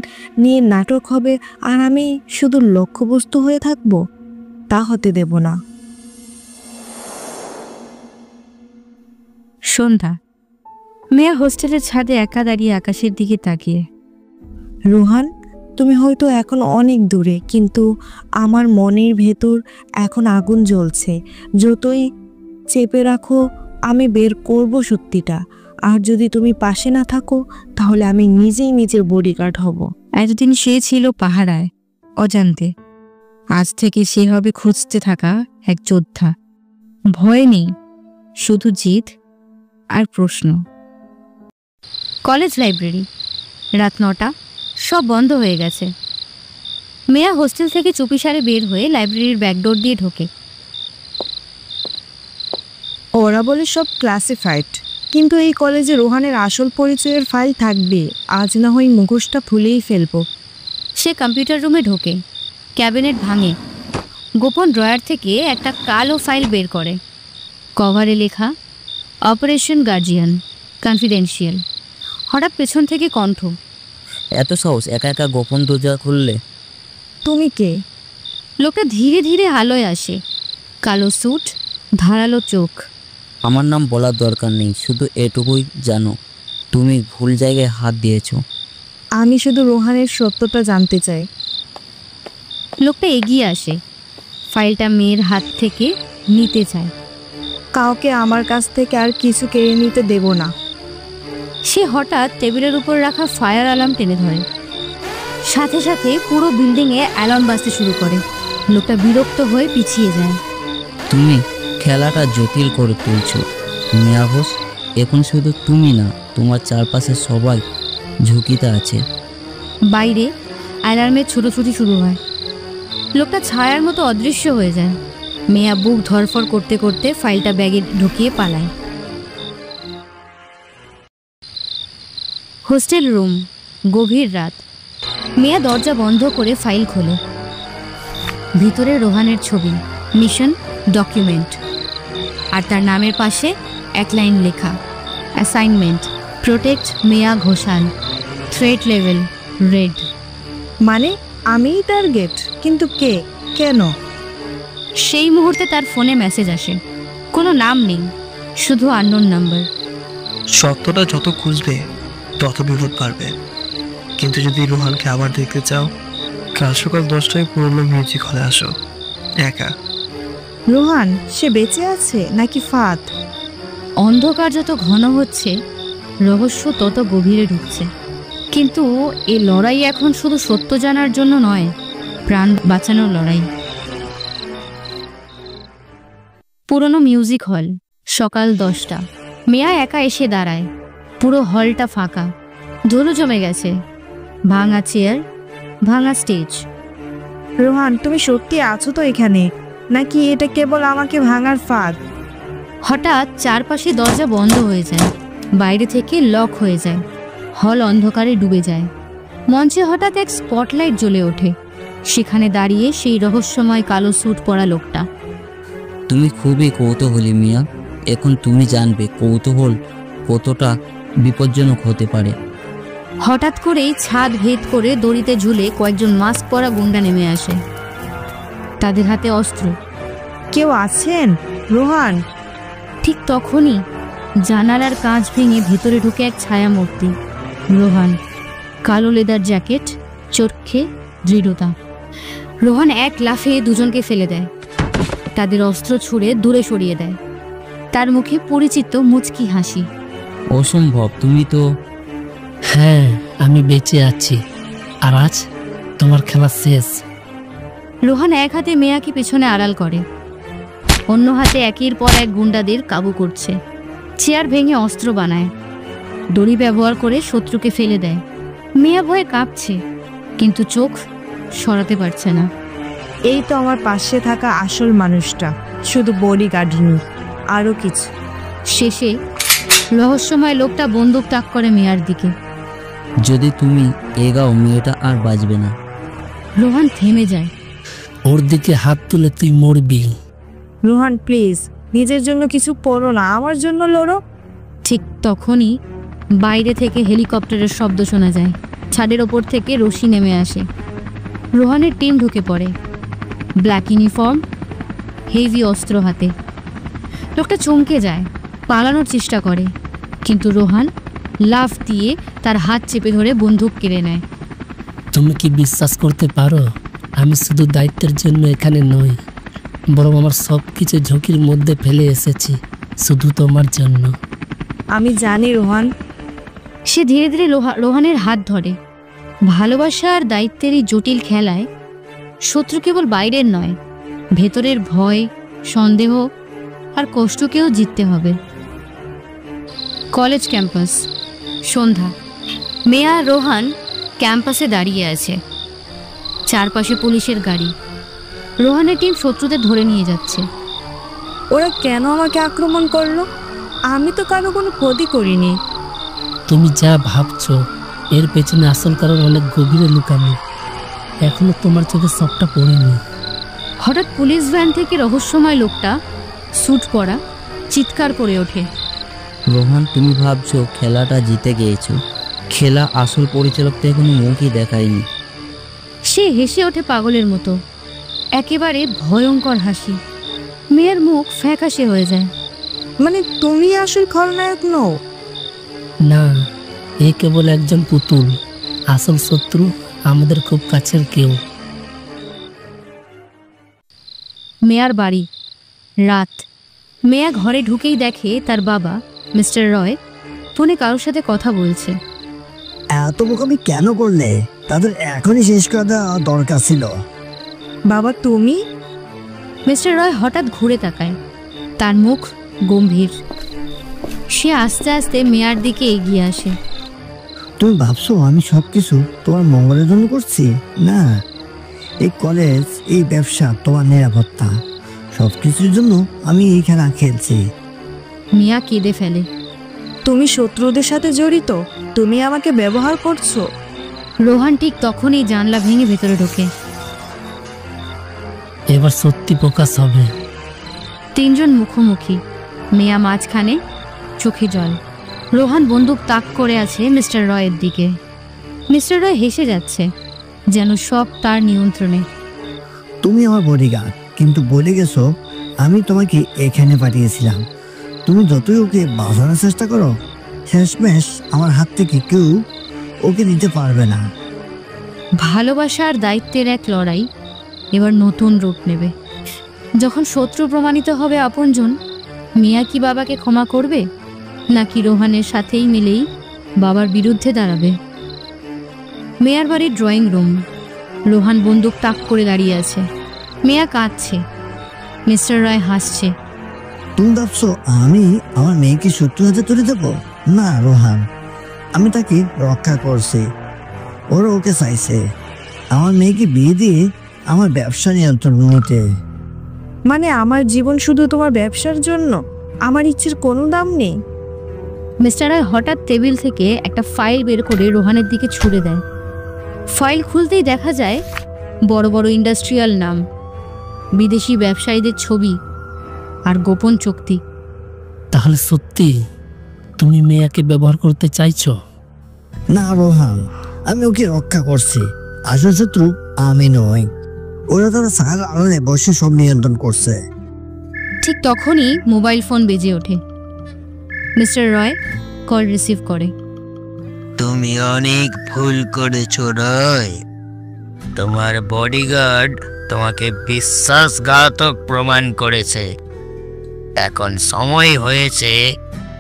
নিয়ে নাটক হবে, আর আমি শুধু লক্ষ্যবস্তু হয়ে থাকবো, তা হতে দেব না। সন্ধ্যা। মেয়া হোস্টেলের ছাদে একা দাঁড়িয়ে আকাশের দিকে তাকিয়ে। রোহান, তুমি হয়তো এখন অনেক দূরে, কিন্তু আমার মনের ভেতর এখন আগুন জ্বলছে। যতই চেপে রাখো, আমি বের করব সত্যিটা। আর যদি তুমি পাশে না থাকো, তাহলে আমি নিজেই নিজের বডিগার্ড হব। এতদিন সে ছিল পাহারায়, অজান্তে। আজ থেকে সে হবে খুঁজতে থাকা এক যোদ্ধা। ভয় নেই, শুধু জিদ আর প্রশ্ন। কলেজ লাইব্রেরি, রাত 9টা, সব বন্ধ হয়ে গেছে। মেয়া হোস্টেল থেকে চুপিসারে বের হয়ে লাইব্রেরির ব্যাকডোর দিয়ে ঢোকে। ওরা বলে সব ক্লাসিফাইড, কিন্তু এই কলেজে রোহানের আসল পরিচয়ের ফাইল থাকবে। আজ না হয় মুখোশটা খুলেই ফেলবো। সে কম্পিউটার রুমে ঢোকে, ক্যাবিনেট ভাঙে, গোপন ড্রয়ার থেকে একটা কালো ফাইল বের করে। কভারে লেখা অপারেশন গার্জিয়ান, কনফিডেন্সিয়াল। হঠাৎ পেছন থেকে কণ্ঠ, এত সাহস একা একা গোপন দরজা খুললে? তুমি কে? লোকটা ধীরে ধীরে আলোয় আসে, কালো স্যুট, ধারালো চোখ। আমার নাম বলার দরকার নেই, শুধু এটুকুই জানো, তুমি ভুল জায়গায় হাত দিয়েছো। আমি শুধু রোহানের সত্যটা জানতে চাই। লোকটা এগিয়ে আসে, ফাইলটা মেয়ের হাত থেকে নিতে চায়। কাউকে আমার কাছ থেকে আর কিছু কেড়ে নিতে দেব না। সে হঠাৎ টেবিলের উপর রাখা ফায়ার অ্যালার্ম টেনে ধরে। সাথে সাথে পুরো বিল্ডিংয়ে অ্যালার্ম বাজতে শুরু করে। লোকটা বিরক্ত হয়ে পিছিয়ে যায়। তুমি খেলাটা জটিল করে তুলছো মিয়া ঘোষ। এখন শুধু তুমি না, তোমার চারপাশে সবাই ঝুঁকিতে আছে। বাইরে অ্যালার্মের ছোটাছুটি শুরু হয়। লোকটা ছায়ার মতো অদৃশ্য হয়ে যায়। মেয়া বুক ধরফর করতে করতে ফাইলটা ব্যাগে ঢুকিয়ে পালায়। হোস্টেল রুম, গভীর রাত। মেয়া দরজা বন্ধ করে ফাইল খোলে। ভিতরে রোহানের ছবি, মিশন, ডকুমেন্ট, আর তার নামের পাশে এক লাইন লেখা, অ্যাসাইনমেন্ট, প্রোটেক্ট মেয়া ঘোষাল, থ্রেট লেভেল রেড। মানে আমিই টার্গেট? কিন্তু কে, কেন? সেই মুহূর্তে তার ফোনে মেসেজ আসে। কোনো নাম নেই, শুধু আননোন নাম্বার। সত্যটা যত খুঁজবে তত বিপদ বাড়বে। কিন্তু যদি রোহানকে আবার দেখতে চাও, কাল সকাল 10টায় পুরনো মিউজিক হলে আসো, একা। রোহান সে বেঁচে আছে নাকি ফাঁদ? অন্ধকার যত ঘন হচ্ছে, রহস্য তত গভীরে ঢুকছে। কিন্তু এই লড়াই এখন শুধু সত্য জানার জন্য নয়, প্রাণ বাঁচানোর লড়াই। পুরনো মিউজিক হল, সকাল 10টা। মেয়া একা এসে দাঁড়ায়। পুরো হলটা ফাঁকা, ধুলো জমে গেছে, ভাঙা চেয়ার, ভাঙা স্টেজ। রোহান, তুমি সত্যি আছো তো এখানে, নাকি এটা কেবল আমাকে ভাঙার ফাঁদ? হঠাৎ চারপাশে দরজা বন্ধ হয়ে যায়, বাইরে থেকে লক হয়ে যায়, হল অন্ধকারে ডুবে যায়। মঞ্চে হঠাৎ এক স্পটলাইট জ্বলে ওঠে। সেখানে দাঁড়িয়ে সেই রহস্যময় কালো স্যুট পরা লোকটা। তুমি খুবই কৌতূহলী মিয়া। এখন তুমি জানবে কৌতূহল কতটা বিপজ্জনক হতে পারে। হঠাৎ করেই ছাদ ভেদ করে দড়িতে ঝুলে কয়েকজন মাস্ক পরা গুন্ডা নেমে আসে। তাদের হাতে অস্ত্র। কেউ আছেন রোহান? ঠিক তখনই জানালার কাঁচ ভেঙে ভেতরে ঢুকে এক ছায়া মূর্তি। রোহান, কালো লেদার জ্যাকেট, চোখে দৃঢ়তা। রোহান এক লাফে দুজনকে ফেলে দেয়, তাদের অস্ত্র ছুঁড়ে দূরে সরিয়ে দেয়। তার মুখে পরিচিত মুচকি হাসি। অসম্ভব, তুমি তো... হ্যাঁ, আমি বেঁচে আছি, আর আজ তোমার খেলা শেষ। রোহান এক হাতে মেয়াকে পেছনে আড়াল করে, অন্য হাতে একের পর এক গুন্ডাদের কাবু করছে। চেয়ার ভেঙে অস্ত্র বানায়, দড়ি ব্যবহার করে শত্রুকে ফেলে দেয়। মেয়া ভয়ে কাঁপছে, কিন্তু চোখ সরাতে পারছে না। এই তো আমার পাশে থাকা আসল মানুষটা, শুধু বডিগার্ড নয়, আরও কিছু। শেষে রহস্যময় লোকটা বন্দুক তাক করে মেয়ার দিকে। যদি তুমি এগাও মেয়েটা আর বাঁচবে না। রোহান থেমে যায়। ওর দিকে হাত তুলে তুই মরবি। রোহান প্লিজ, নিজের জন্য কিছু করো না, আমার জন্য লড়ো। ঠিক তখনই বাইরে থেকে হেলিকপ্টারের শব্দ শোনা যায়। ছাদের ওপর থেকে রশি নেমে আসে। রোহানের টিম ঢুকে পড়ে, ব্ল্যাক ইউনিফর্ম, হেভি অস্ত্র হাতে। লোকটা চমকে যায়, পালানোর চেষ্টা করে, কিন্তু রোহান লাফ দিয়ে তার হাত চেপে ধরে বন্দুক কেড়ে নেয়। তুমি কি বিশ্বাস করতে পারো আমি শুধু দায়িত্বের জন্য এখানে নই, বরং আমার সব কিছু ঝুঁকির মধ্যে ফেলে এসেছি শুধু তোমার জন্য। আমি জানি রোহান। সে ধীরে ধীরে রোহানের হাত ধরে। ভালোবাসা আর দায়িত্বের এই জটিল খেলায় শত্রু কেবল বাইরের নয়, ভেতরের ভয়, সন্দেহ আর কষ্টকেও জিততে হবে। কলেজ ক্যাম্পাস, সন্ধ্যা। মেয়া আর রোহান ক্যাম্পাসে দাঁড়িয়ে আছে, চারপাশে পুলিশের গাড়ি। রোহানের টিম শত্রুদের ধরে নিয়ে যাচ্ছে। ওরা কেন আমাকে আক্রমণ করলো? আমি তো কারো কোনো ক্ষতি করিনি। তুমি যা ভাবছো এর পেছনে আসল কারণ অনেক গভীরে লুকানো, এখনো তোমার চোখে সবটা পড়েনি। হঠাৎ পুলিশ ভ্যান থেকে রহস্যময় লোকটা স্যুট পরা চিৎকার করে ওঠে। রোহান, তুমি ভাবছো খেলাটা জিতে গিয়েছো, খেলা আসল পরিচালক তো এখনো মুখই দেখায়নি। সে হেসে ওঠে পাগলের মতো, একেবারে ভয়ঙ্কর হাসি। মেয়ের মুখ ফ্যাকাশে হয়ে যায়। মানে তুমি আসল খলনায়ক নও? না, এ কেবল একজন পুতুল, আসল শত্রু আমাদের খুব কাছের কেউ। মেয়ার বাড়ি, রাত। মেয়া ঘরে ঢুকেই দেখে তার বাবা মিস্টার রয় ফোনে কারোর সাথে কথা বলছে। এত বোকামি কেন করলে? তাদের এখনই শেষ করে দেওয়া দরকার ছিল। বাবা তুমি? মিস্টার রয় হঠাৎ ঘুরে তাকায়, তার মুখ গম্ভীর। সে আস্তে আস্তে মেয়ার দিকে এগিয়ে আসে। তুমি ভাবছো আমি সবকিছু তোমার মঙ্গলের জন্য করছি? না, এই কলেজ, এই ব্যবসা, তোমার নিরাপত্তা, সবকিছুর জন্য আমি এই খেলা খেলছি। মিয়া কেঁদে ফেলে। তুমি শত্রুদের সাথে জড়িত? তুমি আমাকে ব্যবহার করছো? রোহান ঠিক তখনই জানলা ভেঙে ভেতরে ঢোকে। এবার সত্যি প্রকাশ হবে। তিনজন মুখোমুখি, মেয়া মাঝখানে, চোখে জল। রোহান বন্দুক তাক করে আছে মিস্টার রয়ের দিকে। মিস্টার রয় হেসে যাচ্ছে, যেন সব তার নিয়ন্ত্রণে। তুমি আমার বডিগার্ড, কিন্তু বলে গেছো আমি তোমাকে এখানে পাঠিয়েছিলাম। তুমি যতই ওকে বাঁচানোর চেষ্টা করো, শেষমেশ আমার হাত থেকে কেউ ওকে দিতে পারবে না। ভালোবাসা আর দায়িত্বের এক লড়াই এবার নতুন রূপ নেবে। যখন শত্রু প্রমাণিত হবে আপনজন, মিয়া কি বাবাকে ক্ষমা করবে, নাকি রোহানের সাথেই মিলেই বাবার বিরুদ্ধে দাঁড়াবে। মেয়ার বাড়ির ড্রয়িং রুম। রোহান বন্দুক তাক করে দাঁড়িয়ে আছে। মেয়া কাঁদছে। মিস্টার রায় হাসছে। তুমি ভাবছো আমি আমার মেয়েকে শত্রু হাতে তুলে দেবো? না রোহান, আমি তাকে রক্ষা করছি। ওরা ওকে চাইছে আমার মেয়েকে বিয়ে দিয়ে আমার ব্যবসা নিয়ন্ত্রণ নিতে। মানে আমার জীবন শুধু তোমার ব্যবসার জন্য? আমার ইচ্ছের কোনো দাম নেই? মিস্টার রায় হঠাৎ টেবিল থেকে একটা ফাইল বের করে রোহানের দিকে ছুড়ে দেয়। ফাইল খুলতেই দেখা যায় বড় বড় ইন্ডাস্ট্রিয়াল নাম, বিদেশি ব্যবসায়ীদের ছবি আর গোপন চুক্তি। তাহলে সত্যি তুমি মেয়াকে ব্যবহার করতে চাইছো? না রোহান, আমি ওকে রক্ষা করছি। আসল শত্রু আমি নই। ওরা তারা সারা আলোনে বসে সব নিয়ন্ত্রণ করছে। ঠিক তখনই মোবাইল ফোন বেজে ওঠে। মিস্টার রয় কল রিসিভ করে। তুমি অনেক ভুল করেছো রয়। তোমার বডিগার্ড তোমাকে বিশ্বাসঘাতক প্রমাণ করেছে। এখন সময় হয়েছে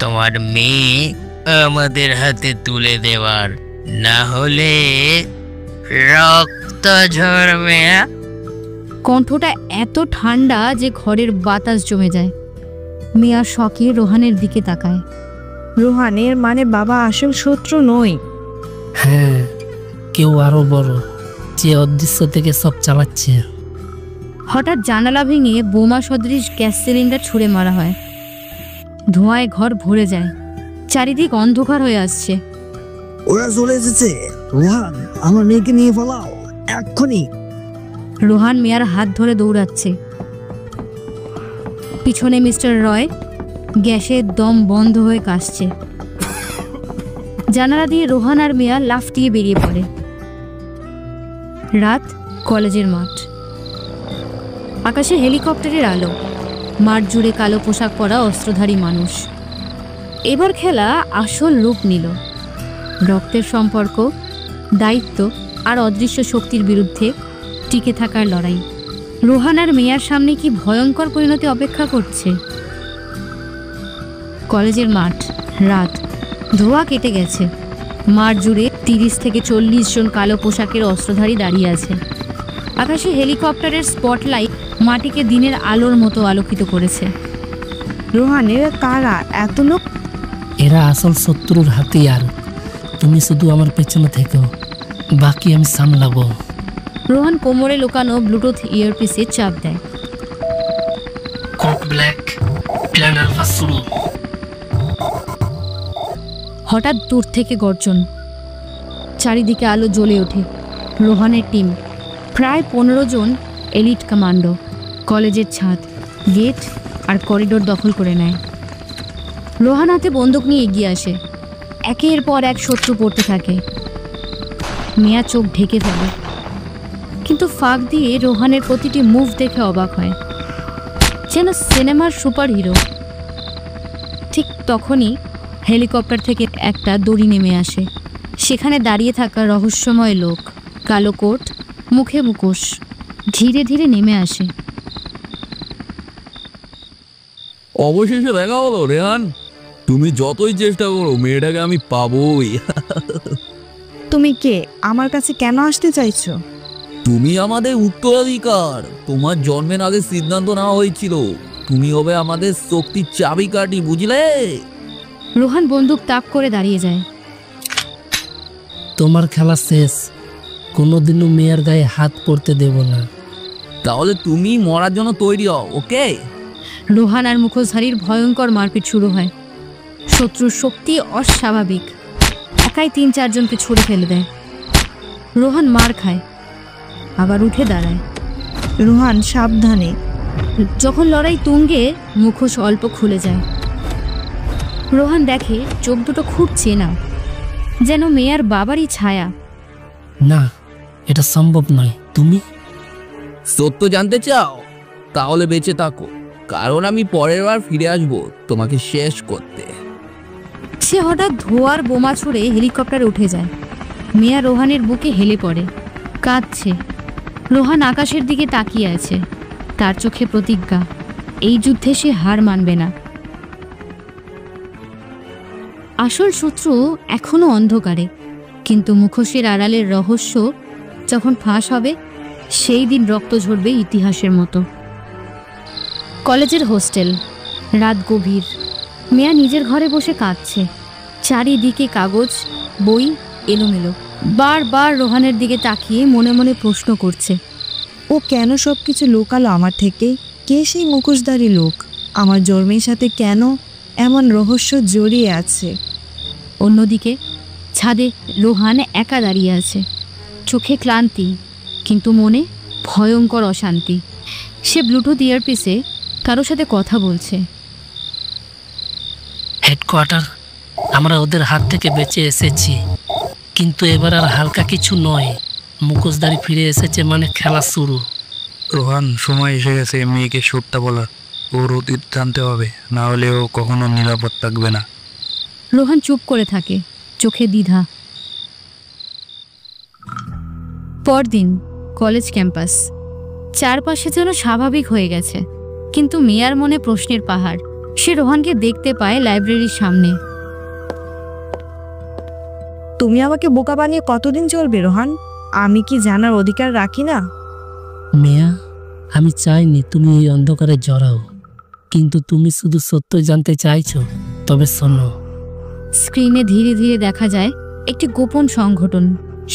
তোমার মেয়ে আমাদের হাতে তুলে দেওয়ার, না হলে রক্ত ঝরবে। কণ্ঠটা এত ঠান্ডা যে ঘরের বাতাস জমে যায়। মেয়া শকে রোহানের দিকে তাকায়। রোহানের মানে বাবা আসল শত্রু নয়। হ্যাঁ, কেউ আরো বড়, যে অদৃশ্য থেকে সব চালাচ্ছে। হঠাৎ জানালা ভেঙে বোমা সদৃশ গ্যাস সিলিন্ডার ছুঁড়ে মারা হয়। ধোঁয়ায় ঘর ভরে যায়। চারিদিক অন্ধকার হয়ে আসছে। ওরা চলে এসেছে। রোহান, আমার মেয়েকে নিয়ে ফেলাও এক্ষুনি। রোহান মেয়ার হাত ধরে দৌড়াচ্ছে। পিছনে মিস্টার রয় গ্যাসের দম বন্ধ হয়ে কাশছে। জানালা দিয়ে রোহান আর মেয়া লাফ দিয়ে বেরিয়ে পড়ে। রাত, কলেজের মাঠ। আকাশে হেলিকপ্টারের আলো। মাঠ জুড়ে কালো পোশাক পরা অস্ত্রধারী মানুষ। এবার খেলা আসল রূপ নিল। রক্তের সম্পর্ক, দায়িত্ব আর অদৃশ্য শক্তির বিরুদ্ধে টিকে থাকার লড়াই। রোহান আর মেয়ার সামনে কি ভয়ঙ্কর পরিণতি অপেক্ষা করছে। কলেজের মাঠ, রাত, ধোঁয়া কেটে গেছে। মাঠ জুড়ে 30 থেকে 40 জন কালো পোশাকের অস্ত্রধারী দাঁড়িয়ে আছে। আকাশে হেলিকপ্টারের স্পটলাইট মাটিকে দিনের আলোর মতো আলোকিত করেছে। রোহানের কারা এত লোক? এরা আসল শত্রুর হাতিয়ার। তুমি শুধু আমার পেছনে থেকো, বাকি আমি সামলাবো। রোহান কোমরে লুকানো ব্লুটুথ ইয়ারপিসে চাপ দেয়। কক ব্ল্যাক, প্ল্যান আলফা শুরু। হঠাৎ দূর থেকে গর্জন। চারিদিকে আলো জ্বলে ওঠে। রোহানের টিম, প্রায় 15 জন এলিট কমান্ডো, কলেজের ছাদ, গেট আর করিডোর দখল করে নেয়। রোহান হাতে বন্দুক নিয়ে এগিয়ে আসে। একের পর এক শত্রু পড়তে থাকে। মেয়া চোখ ঢেকে ফেলে, কিন্তু ফাঁক দিয়ে রোহানের প্রতিটি মুভ দেখে অবাক হয়, যেন সিনেমার সুপার হিরো। ঠিক তখনই হেলিকপ্টার থেকে একটা দড়ি নেমে আসে। সেখানে দাঁড়িয়ে থাকা রহস্যময় লোক, কালো কোট, মুখে মুখোশ, ধীরে ধীরে নেমে আসে। অবশেষে দেখা হলো রেহান। তুমি যতই চেষ্টা করো মেয়েটাকে আমি পাবোই। তুমি কে? আমার কাছে কেন আসতে চাইছো? তুমি আমাদের উত্তরাধিকার। তোমার জন্মের আগে সিদ্ধান্ত নেওয়া হয়েছিল তুমি হবে আমাদের শক্তির চাবিকাঠি, বুঝলে? রোহান বন্দুক তাক করে দাঁড়িয়ে যায়। তোমার খেলা শেষ। কোনোদিনও মেয়ের গায়ে হাত পড়তে দেব না। তাহলে তুমি মরার জন্য তৈরি হও, ওকে? রোহান আর মুখোশধারীর ভয়ঙ্কর মারপিট শুরু হয়। শত্রুর শক্তি অস্বাভাবিক। একাই 3-4 জনকে ছুড়ে ফেলে দেয়। রোহান মার খায়, আবার উঠে দাঁড়ায়। রোহান সাবধানে। যখন লড়াই তুঙ্গে, মুখোশ অল্প খুলে যায়। রোহান দেখে চোখ দুটো খুঁড়ছে না, যেন মেয়ার বাবারই ছায়া। না, এটা সম্ভব নয়। তুমি সত্য জানতে চাও? তাহলে বেঁচে থাকো, কারণ আমি পরের বার ফিরে আসবো তোমাকে শেষ করতে। সে হঠাৎ ধোয়ার বোমা ছুড়ে হেলিকপ্টারে উঠে যায়। মেয়া রোহানের বুকে হেলে পড়ে, কাঁদছে। রোহান আকাশের দিকে তাকিয়ে আছে, তার চোখে প্রতিজ্ঞা, এই যুদ্ধে সে হার মানবে না। আসল সূত্র এখনো অন্ধকারে, কিন্তু মুখোশের আড়ালের রহস্য যখন ফাঁস হবে সেই দিন রক্ত ঝরবে ইতিহাসের মতো। কলেজের হোস্টেল, রাত গভীর। মেয়া নিজের ঘরে বসে কাঁদছে। চারিদিকে কাগজ, বই এলোমেলো। বারবার রোহানের দিকে তাকিয়ে মনে মনে প্রশ্ন করছে, ও কেন সব কিছু লুকালো আমার থেকে? কে সেই মুখোশধারী লোক? আমার জন্মের সাথে কেন এমন রহস্য জড়িয়ে আছে? অন্যদিকে ছাদে রোহান একা দাঁড়িয়ে আছে, চোখে ক্লান্তি কিন্তু মনে ভয়ঙ্কর অশান্তি। সে ব্লুটুথ ইয়ারপিসে কারোর সাথে কথা বলছে। হেডকোয়ার্টার, আমরা ওদের হাত থেকে বেঁচে এসেছি, কিন্তু এবার আর হালকা কিছু নয়। মুখোশধারী ফিরে এসেছে মানে খেলা শুরু। রোহান, সময় এসে গেছে মেয়েকে সত্যটা বলার। ওর অতীত জানতে হবে, না হলে ও কখনো নিরাপদ থাকবে না। রোহান চুপ করে থাকে, চোখে দ্বিধা। পরদিন কলেজ ক্যাম্পাস। চারপাশে যেন স্বাভাবিক হয়ে গেছে, কিন্তু মেয়ার মনে প্রশ্নের পাহাড়। সে রোহানকে দেখতে পায় লাইব্রেরির সামনে। তুমি আমাকে বোকা বানিয়ে কতদিন চলবে রোহান? আমি কি জানার অধিকার রাখি না? মেয়া, আমি চাইনি তুমি এই অন্ধকারে জড়াও, কিন্তু তুমি শুধু সত্য জানতে চাইছো। তবে শোনো। স্ক্রিনে ধীরে ধীরে দেখা যায় একটি গোপন সংগঠন,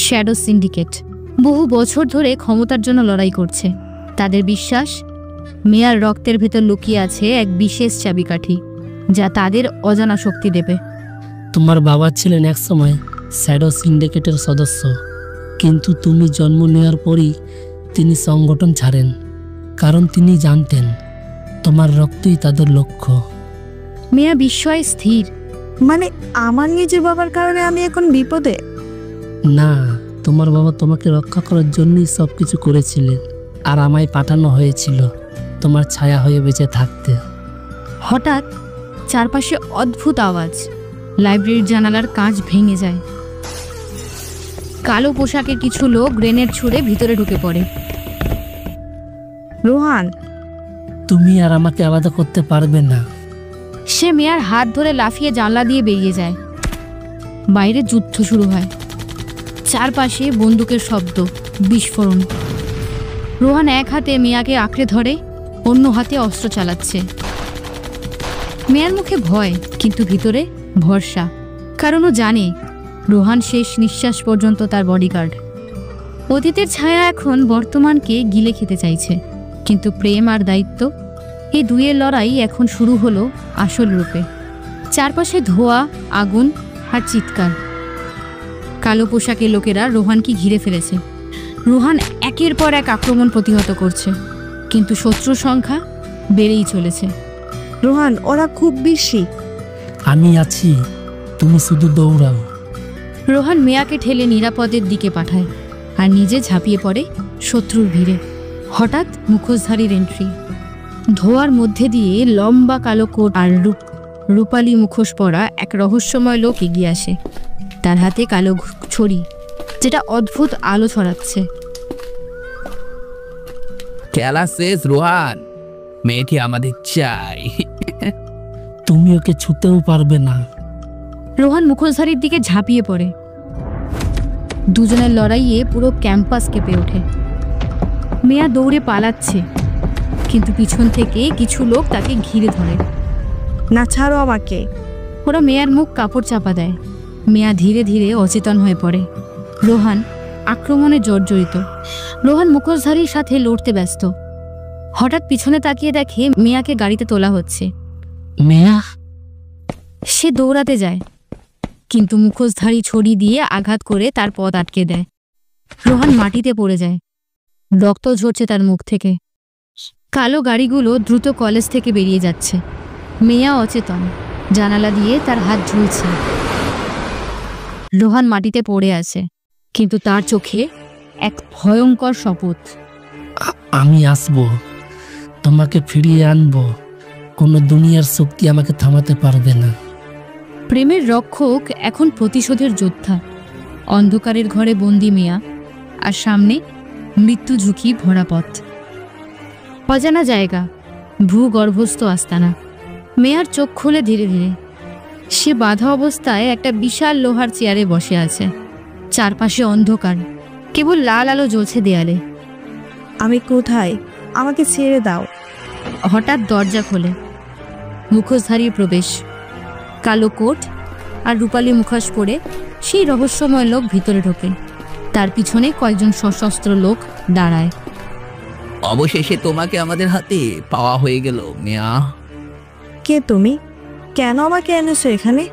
শ্যাডো সিন্ডিকেট। বহু বছর ধরে ক্ষমতার জন্য লড়াই করছে। তাদের বিশ্বাস, মেয়ার রক্তের ভেতর লুকিয়ে আছে এক বিশেষ চাবিকাঠি, যা তাদের অজানা শক্তি দেবে। তোমার বাবা ছিলেন একসময় শ্যাডো সিন্ডিকেটের সদস্য, কিন্তু তুমি জন্ম নেওয়ার পরই তিনি সংগঠন ছাড়েন, কারণ তিনি জানতেন তোমার রক্তই তাদের লক্ষ্য। মেয়া বিস্ময়ে স্থির। মানে আমার নিজের বাবার কারণে আমি এখন বিপদে? না, তোমার বাবা তোমাকে রক্ষা করার জন্যই সব কিছু করেছিলেন, আর আমায় পাঠানো হয়েছিল তোমার ছায়া হয়ে বেঁচে থাকতে। হঠাৎ চারপাশে অদ্ভুত আওয়াজ। লাইব্রেরির জানালার কাঁচ ভেঙে যায়। কালো পোশাকের কিছু লোক গ্রেনেড ছুঁড়ে ভিতরে ঢুকে পড়ে। রোহান, তুমি আর আমাকে আলাদা করতে পারবে না। সে মেয়ার হাত ধরে লাফিয়ে জানলা দিয়ে বেরিয়ে যায়। বাইরে যুদ্ধ শুরু হয়। চারপাশে বন্দুকের শব্দ, বিস্ফোরণ। রোহান এক হাতে মেয়াকে আঁকড়ে ধরে, অন্য হাতে অস্ত্র চালাচ্ছে। মেয়ার মুখে ভয়, কিন্তু ভিতরে ভরসা, কারণ ও জানে রোহান শেষ নিঃশ্বাস পর্যন্ত তার বডিগার্ড। অতীতের ছায়া এখন বর্তমানকে গিলে খেতে চাইছে, কিন্তু প্রেম আর দায়িত্ব, এই দুইয়ের লড়াই এখন শুরু হলো আসল রূপে। চারপাশে ধোঁয়া, আগুন আর চিৎকার। কালো পোশাকের লোকেরা রোহানকে ঘিরে ফেলেছে। রোহান একের পর এক আক্রমণ প্রতিহত করছে, কিন্তু শত্রুর সংখ্যা বেড়েই চলেছে। রোহান, ওরা খুব বেশি। আমি আছি, তুমি শুধু দৌড়াও। রোহান মেয়াকে ঠেলে নিরাপদের দিকে পাঠায় আর নিজে ঝাঁপিয়ে পড়ে শত্রুর ভিড়ে। হঠাৎ মুখোশধারীর এন্ট্রি। ধোঁয়ার মধ্যে দিয়ে লম্বা কালো কোট আর রূপালী মুখোশ পরা এক রহস্যময় লোক এগিয়ে আসে। তার হাতে কালো ছড়ি, যেটা অদ্ভুত আলো ছড়াচ্ছে। খেলা শেষ রোহান, মেয়েটি আমাদের চাই। তুমি ওকে ছুঁতেও পারবে না। রোহান মুখোশধারীর দিকে ঝাঁপিয়ে পড়ে। দুজনের লড়াইয়ে পুরো ক্যাম্পাস কেঁপে ওঠে। মেয়া দৌড়ে পালাচ্ছে, কিন্তু পিছন থেকে কিছু লোক তাকে ঘিরে ধরে। না, ছাড়ো আমাকে। ওরা মেয়ার মুখ কাপড় চাপা দেয়। মেয়া ধীরে ধীরে অচেতন হয়ে পড়ে। রোহান আক্রমণে জর্জরিত। রোহান মুখোশধারীর সাথে লড়তে ব্যস্ত। হঠাৎ পিছনে তাকিয়ে দেখে মেয়াকে গাড়িতে তোলা হচ্ছে। মেয়া, সে দৌড়াতে যায়, কিন্তু মুখোশধারী ছড়ি দিয়ে আঘাত করে তার পথ আটকে দেয়। রোহান মাটিতে পড়ে যায়, রক্ত ঝরছে তার মুখ থেকে। কালো গাড়িগুলো দ্রুত কলেজ থেকে বেরিয়ে যাচ্ছে। মেয়া অচেতন, জানালা দিয়ে তার হাত ঝুলছে। রোহান মাটিতে পড়ে আছে, কিন্তু তার চোখে এক ভয়ঙ্কর শপথ। আমি আসবো, তোমাকে ফিরিয়ে আনবো। কোনো দুনিয়ার শক্তি আমাকে থামাতে পারবে না। প্রেমের রক্ষক এখন প্রতিশোধের যোদ্ধা। অন্ধকারের ঘরে বন্দি মেয়া, আর সামনে মৃত্যু ঝুঁকি ভরা পথ। অজানা জায়গা, ভূগর্ভস্থ আস্তানা। মেয়ার চোখ খুলে ধীরে ধীরে। সে বাধা অবস্থায় একটা বিশাল লোহার চেয়ারে বসে আছে। চারপাশে অন্ধকার, কেবল লাল আলো জ্বলছে দেয়ালে। আমি কোথায়? আমাকে ছেড়ে দাও। হঠাৎ দরজা খোলে। মুখোশধারীর প্রবেশ। কালো কোট আর রূপালী মুখোশ পরে সেই রহস্যময় লোক ভিতরে ঢোকে। তার পিছনে কয়েকজন সশস্ত্র লোক দাঁড়ায়। অবশেষে তোমাকে আমাদের হাতে পাওয়া হয়ে গেল মিয়া। কে তুমি? কেন আমাকে এনেছো এখানে?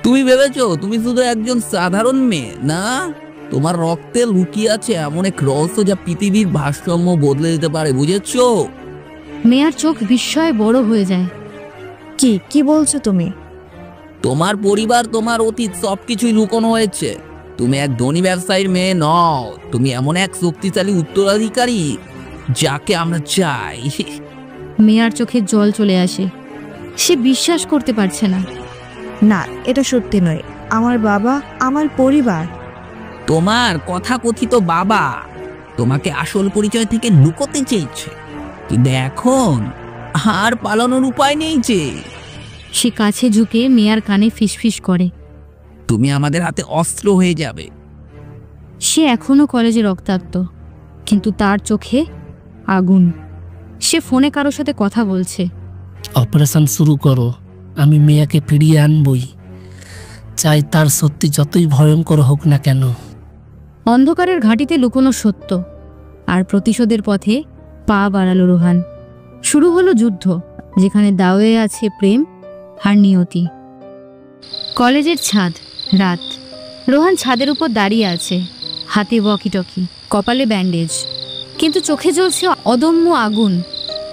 তুমি ভেবেছো তুমি শুধু একজন সাধারণ মেয়ে না? তোমার রক্তে লুকিয়ে আছে এমন এক রহস্য যা পৃথিবীর ভারসাম্য বদলে দিতে পারে, বুঝেছো? মেয়ার চোখ বিস্ময়ে বড় হয়ে যায়। কি বলছো তুমি? তোমার পরিবার, তোমার অতীত সবকিছুই লুকোনো হয়েছে। তুমি এক ধনী ব্যবসায়ীর মেয়ে নও, তুমি এমন এক শক্তিশালী উত্তরাধিকারী যাকে আমরা চাই। মেয়ার চোখে জল চলে আসে। সে বিশ্বাস করতে পারছে না। না, এটা সত্যি নয়। আমার বাবা, আমার পরিবার। তোমার কথাকথিত বাবা তোমাকে আসল পরিচয় থেকে লুকোতে চেয়েছে, কিন্তু এখন হার পালানোর উপায় নেই যে। সে কাছে ঝুঁকে মেয়ার কানে ফিসফিস করে, তুমি আমাদের হাতে অস্ত্র হয়ে যাবে। সে এখনো কলেজে রক্তাক্ত, কিন্তু তার চোখে আগুন। সে ফোনে কারোর সাথে কথা বলছে। অপারেশন শুরু করো, আমি মেয়াকে ফিরিয়ে আনবই, চাই তার সত্যি যতই ভয়ঙ্কর হোক না কেন। অন্ধকারের ঘাঁটিতে লুকোনো সত্য আর প্রতিশোধের পথে পা বাড়ালো রোহান। শুরু হলো যুদ্ধ, যেখানে দাওয়ে আছে প্রেম আর নিয়তি। কলেজের ছাদ, রাত। রোহান ছাদের উপর দাঁড়িয়ে আছে, হাতে ওয়াকিটকি, কপালে ব্যান্ডেজ, কিন্তু চোখে জ্বলছে অদম্য আগুন।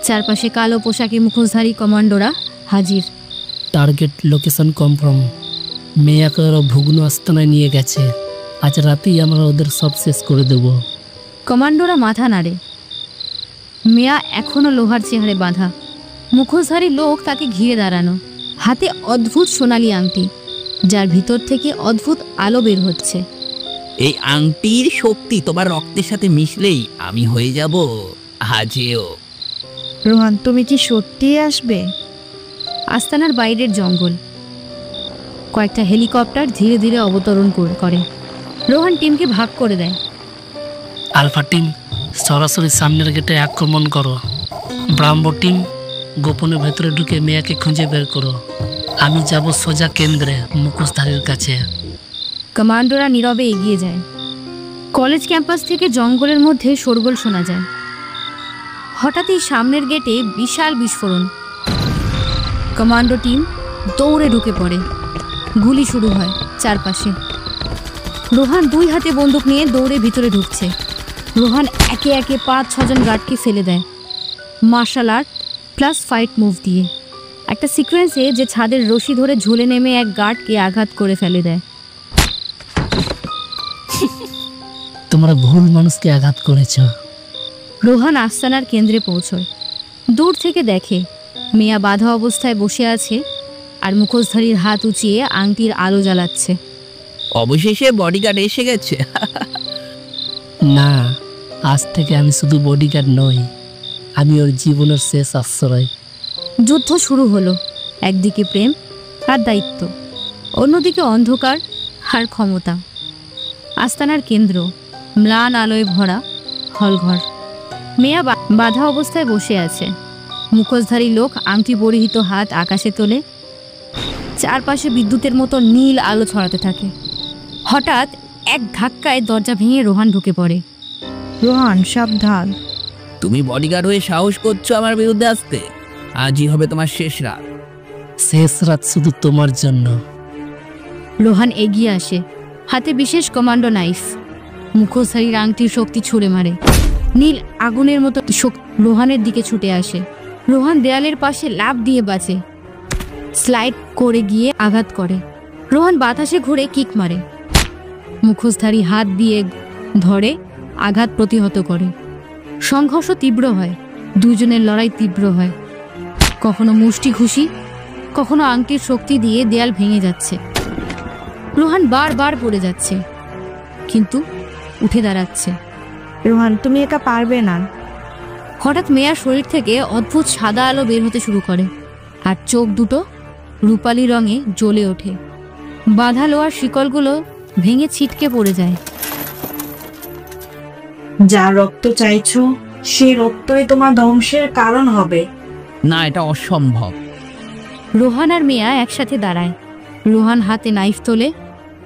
চারপাশে কালো পোশাকে মুখোশধারী কমান্ডোরা হাজির। Target location confirm. মেয়াকে ওরা ভুগ্ন আস্তানায় নিয়ে গেছে। আজ রাতেই আমরা ওদের সব শেষ করে দেব। কমান্ডোরা মাথা নাড়ে। মেয়া এখনো লোহার চেহারে বাঁধা। মুখোশধারী লোক তাকে ঘিরে দাঁড়ানো, হাতে অদ্ভুত সোনালি আংটি, যার ভিতর থেকে অদ্ভুত আলো বের হচ্ছে। এই আংটির শক্তি তোমার রক্তের সাথে মিশলেই আমি হয়ে যাব হাজেও। রোহান, তুমি কি সত্যিই আসবে? আস্তানার বাইরের জঙ্গল। কয়েকটা হেলিকপ্টার ধীরে ধীরে অবতরণ করে। রোহান টিমকে ভাগ করে দেয়। আলফা টিম সরাসরি সামনের গেটে আক্রমণ করো। ব্রাহ্মো টিম গোপনে ভেতরে ঢুকে মেয়াকে খুঁজে বের করো। আমি যাব সোজা কেন্দ্রে, মুখোশধারীর কাছে। কমান্ডোরা নীরবে এগিয়ে যায়। কলেজ ক্যাম্পাস থেকে জঙ্গলের মধ্যে শোরগোল শোনা যায়। হঠাৎই সামনের গেটে বিশাল বিস্ফোরণ। কমান্ডো টিম দৌড়ে ঢুকে পড়ে। গুলি শুরু হয় চারপাশে। রোহান দুই হাতে বন্দুক নিয়ে দৌড়ে ভিতরে ঢুকছে। রোহান একে একে 5-6 জন গার্ডকে ফেলে দেয়, martial art plus fight move দিয়ে। একটা সিকোয়েন্সে যে ছাদের রশি ধরে ঝুলে নেমে এক গার্ডকে আঘাত করে ফেলে দেয়। তোমরা ভুল মানুষকে আঘাত করেছ। রোহান আস্তানার কেন্দ্রে পৌঁছয়। দূর থেকে দেখে মেয়া বাধা অবস্থায় বসে আছে আর মুখোশধারীর হাত উঁচিয়ে আংটির আলো জ্বালাচ্ছে। অবশেষে বডিগার্ড এসে গেছে। না, আজ থেকে আমি শুধু বডিগার্ড নই, আমি ওর জীবনের শেষ আশ্রয়। যুদ্ধ শুরু হলো। একদিকে প্রেম আর দায়িত্ব, অন্যদিকে অন্ধকার আর ক্ষমতা। আস্তানার কেন্দ্র, ম্লান আলোয় ভরা হলঘর। মেয়া বাধা অবস্থায় বসে আছে। মুখোশধারী লোক আংটি পরিহিত হাত আকাশে তোলে। চারপাশে বিদ্যুতের মতো নীল আলো ছড়াতে থাকে। হঠাৎ এক ধাক্কায় দরজা ভেঙে রোহান ঢুকে পড়ে। রোহান, সাবধান। তুমি বডিগার্ড হয়ে সাহস করছো আমার বিরুদ্ধে আসতে? আজই হবে তোমার শেষ রাত। শেষ রাত শুধু তোমার জন্য। রোহান এগিয়ে আসে, হাতে বিশেষ কমান্ডো নাইফ। মুখোশধারীর আংটির শক্তি ছুঁড়ে মারে। নীল আগুনের মতো রোহানের দিকে ছুটে আসে। রোহান দেয়ালের পাশে লাফ দিয়ে বাঁচে, স্লাইড করে গিয়ে আঘাত করে। রোহান বাতাসে ঘুরে কিক মারে। মুখোশধারী হাত দিয়ে ধরে আঘাত প্রতিহত করে। সংঘর্ষ তীব্র হয়, দুজনের লড়াই তীব্র হয়। কখনো মুষ্টি ঘুষি, কখনো আংটির শক্তি দিয়ে দেয়াল ভেঙে যাচ্ছে। রোহান বারবার পড়ে যাচ্ছে, কিন্তু উঠে দাঁড়াচ্ছে। রোহান, তুমি একা পারবে না। হঠাৎ মেয়ার শরীর থেকে অদ্ভুত সাদা আলো বের হতে শুরু করে, আর চোখ দুটো রূপালি রঙে জ্বলে ওঠে। বাঁধা লোহার শিকলগুলো ভেঙে ছিটকে পড়ে যায়। যা রক্ত চাইছো সেই রক্তই তোমার ধ্বংসের কারণ হবে। না, এটা অসম্ভব। রোহান আর মেয়া একসাথে দাঁড়ায়। রোহান হাতে নাইফ তোলে,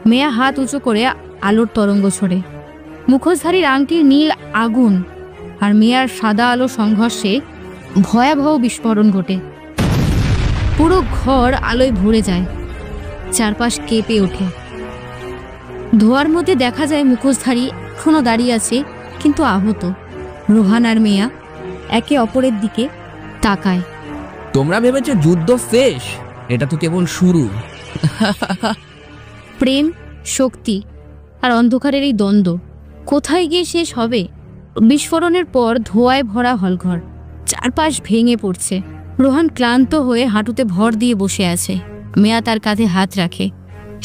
মেয়া হাত উঁচু করে আলোর তরঙ্গ ছড়ে। মুখোশধারীর আংটির নীল আগুন আর মেয়ার সাদা আলো সংঘর্ষে ভয়াবহ বিস্ফোরণ ঘটে। পুরো ঘর আলোয় ভরে যায়, চারপাশ কেঁপে ওঠে। ধোয়ার মধ্যে দেখা যায় মুখোশধারী এখনো দাঁড়িয়ে আছে, কিন্তু আহত। রোহান আর মেয়া একে অপরের দিকে তাকায়। তোমরা ভেবেছো যুদ্ধ শেষ? এটা তো কেবল শুরু। প্রেম, শক্তি আর অন্ধকারের এই দ্বন্দ্ব কোথায় গিয়ে শেষ হবে? বিস্ফোরণের পর ধোঁয়ায় ভরা হলঘর, চারপাশ ভেঙে পড়ছে। রোহান ক্লান্ত হয়ে হাঁটুতে ভর দিয়ে বসে আছে। মেয়া তার কাঁধে হাত রাখে।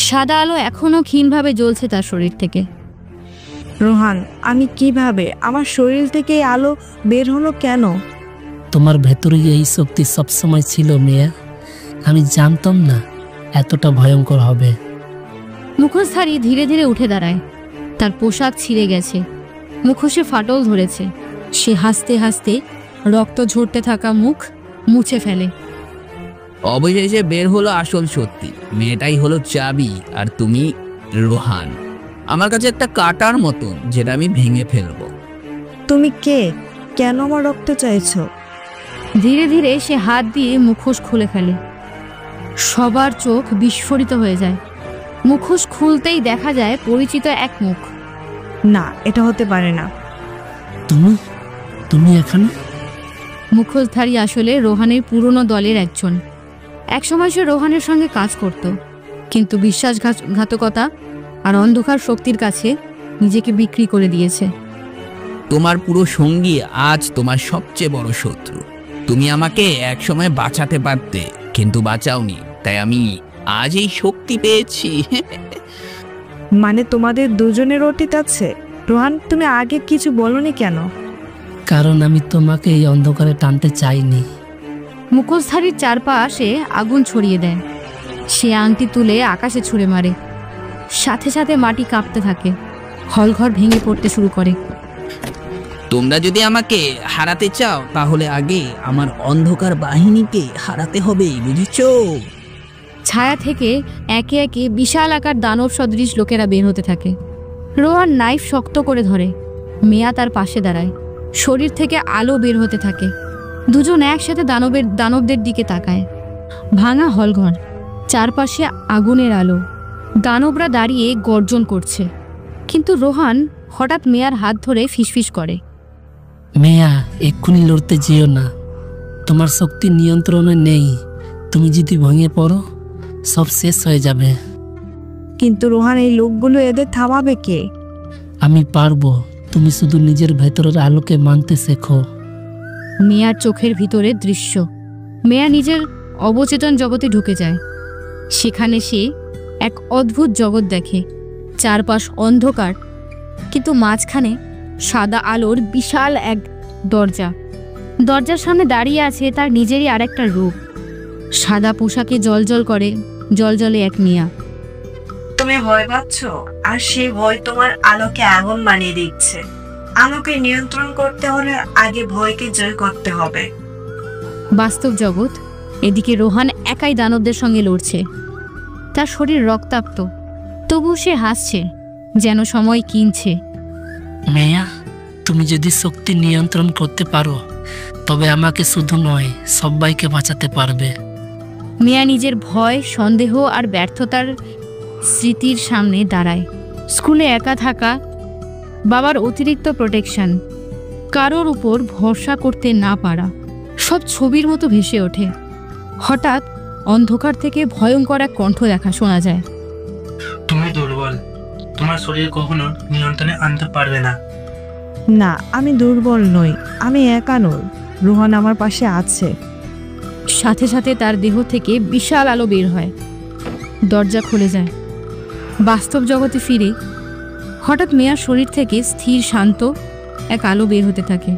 সাদা আলো এখনো ক্ষীণভাবে জ্বলছে তার শরীর থেকে। রোহান, আমি কিভাবে, আমার শরীর থেকে এই আলো বের হলো কেন? তোমার ভেতরে এই শক্তি সবসময় ছিল মেয়া। আমি জানতাম না এতটা ভয়ঙ্কর হবে। মুখোশধারী ধীরে ধীরে উঠে দাঁড়ায়। তার পোশাক ছিঁড়ে গেছে, মুখোশে ফাটল ধরেছে। সে হাসতে হাসতে রক্ত ঝরতে থাকা মুখ মুছে ফেলে। অবশেষে বের হলো আসল সত্যি। মেয়েটাই হলো চাবি, আর তুমি রোহান। আমার কাছে একটা কাটার মতন, যেটা আমি ভেঙে ফেলবো। তুমি কে? কেন আমার রক্ত চাইছো? ধীরে ধীরে সে হাত দিয়ে মুখোশ খুলে ফেলে। সবার চোখ বিস্ফোরিত হয়ে যায়। মুখোশ খুলতেই দেখা যায় পরিচিত এক মুখ। না, এটা হতে পারে না। তুমি এখানে? মুখোশধারী আসলে রোহানের পুরনো দলের একজন। একসময় সে রোহানের সঙ্গে কাজ করত, কিন্তু বিশ্বাসঘাতকতা আর অন্ধকার শক্তির কাছে নিজেকে বিক্রি করে দিয়েছে। তোমার পুরো সঙ্গী আজ তোমার সবচেয়ে বড় শত্রু। তুমি আমাকে একসময় বাঁচাতে পারতে, কিন্তু বাঁচাওনি। তাই আমি আজ এই শক্তি পেয়েছি। মানে তোমাদের দুজনের অতীত আছে? রোহান, তুমি আগে কিছু বলনি কেন? কারণ আমি তোমাকে এই অন্ধকারে টানতে চাইনি। মুখোশধারীর চারপাশে আগুন ছড়িয়ে দেয়। সে আংটি তুলে আকাশে ছুঁড়ে মারে। সাথে সাথে মাটি কাঁপতে থাকে, হলঘর ভেঙে পড়তে শুরু করে। তোমরা যদি আমাকে হারাতে চাও, তাহলে আগে আমার অন্ধকার বাহিনীকে হারাতে হবে, বুঝেছো? ছায়া থেকে একে একে বিশাল আকার দানব সদৃশ লোকেরা বের হতে থাকে। রোহান নাইফ শক্ত করে ধরে। মেয়া তার পাশে দাঁড়ায়। শরীর থেকে আলো বের হতে থাকে। দুজন একসাথে দানবদের দিকে তাকায়। ভাঙা হলঘর, চারপাশে আগুনের আলো। দানবরা দাঁড়িয়ে গর্জন করছে, কিন্তু রোহান হঠাৎ মেয়ার হাত ধরে ফিসফিস করে। মেয়া, এক্ষুনি লড়তে যেও না। তোমার শক্তি নিয়ন্ত্রণে নেই। তুমি যদি ভেঙে পড়ো, সব শেষ হয়ে যাবে। কিন্তু রোহান, এই লোকগুলো এদের থামাবে কে? আমি পারবো। তুমি শুধু নিজের ভেতরের আলোকে মানতে শেখো। মেয়ার চোখের ভিতরে দৃশ্য। মেয়া নিজের অবচেতন জগতে ঢুকে যায়। সেখানে সে এক অদ্ভুত জগৎ দেখে। চারপাশ অন্ধকার, কিন্তু মাঝখানে সাদা আলোর বিশাল এক দরজা। দরজার সামনে দাঁড়িয়ে আছে তার নিজেরই আরেকটা রূপ। সাদা পোশাকে জলজল করে জলজলে এক মেয়া। তুমি ভয় পাচ্ছ, আর সেই ভয় তোমার আলোকে আগুন বানিয়ে দিচ্ছে। আলোকে নিয়ন্ত্রণ করতে হলে আগে ভয়কে জয় করতে হবে। বাস্তব জগৎ। এদিকে রোহান একাই দানবদের সঙ্গে লড়ছে। তার শরীর রক্তাক্ত, তবু সে হাসছে, যেন সময় কিনছে। মেয়া, তুমি যদি শক্তি নিয়ন্ত্রণ করতে পারো, তবে আমাকে শুধু নয়, সবাইকে বাঁচাতে পারবে। মেয়া নিজের ভয়, সন্দেহ আর ব্যর্থতার স্মৃতির সামনে দাঁড়ায়। স্কুলে একা থাকা, বাবার অতিরিক্ত প্রোটেকশন, কারোর উপর ভরসা করতে না পারা, সব ছবির মতো ভেসে ওঠে। হঠাৎ অন্ধকার থেকে ভয়ঙ্কর এক কণ্ঠ শোনা যায়। তুমি দুর্বল, তোমার শরীর কখনো নিয়ন্ত্রণে আনতে পারবে না। না, আমি দুর্বল নই, আমি একা নই। রোহান আমার পাশে আছে। সাথে সাথে তার দেহ থেকে বিশাল আলো বের হয়। দরজা খুলে যায়। বাস্তব জগতে ফিরে হঠাৎ মেয়ার শরীর থেকে স্থির শান্ত এক আলো বের হতে থাকে।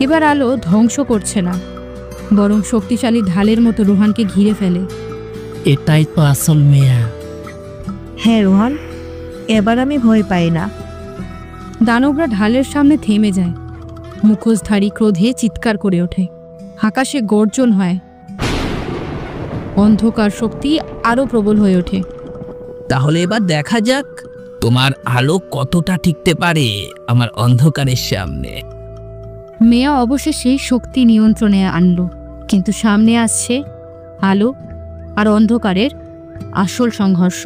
এবার আলো ধ্বংস করছে না, বরং শক্তিশালী ঢালের মতো রোহানকে ঘিরে ফেলে। এটাই তো আসল মেয়া। হ্যাঁ রোহান, এবার আমি ভয় পাই না। দানবরা ঢালের সামনে থেমে যায়। মুখোশধারী ক্রোধে চিৎকার করে ওঠে। আকাশে গর্জন হয়। অন্ধকার শক্তি আরো প্রবল হয়ে ওঠে। তাহলে এবার দেখা যাক তোমার আলো কতটা টিকতে পারে আমার অন্ধকারের সামনে। মেয়া অবশেষে শক্তি নিয়ন্ত্রণে আনলো, কিন্তু সামনে আসছে আলো আর অন্ধকারের আসল সংঘর্ষ।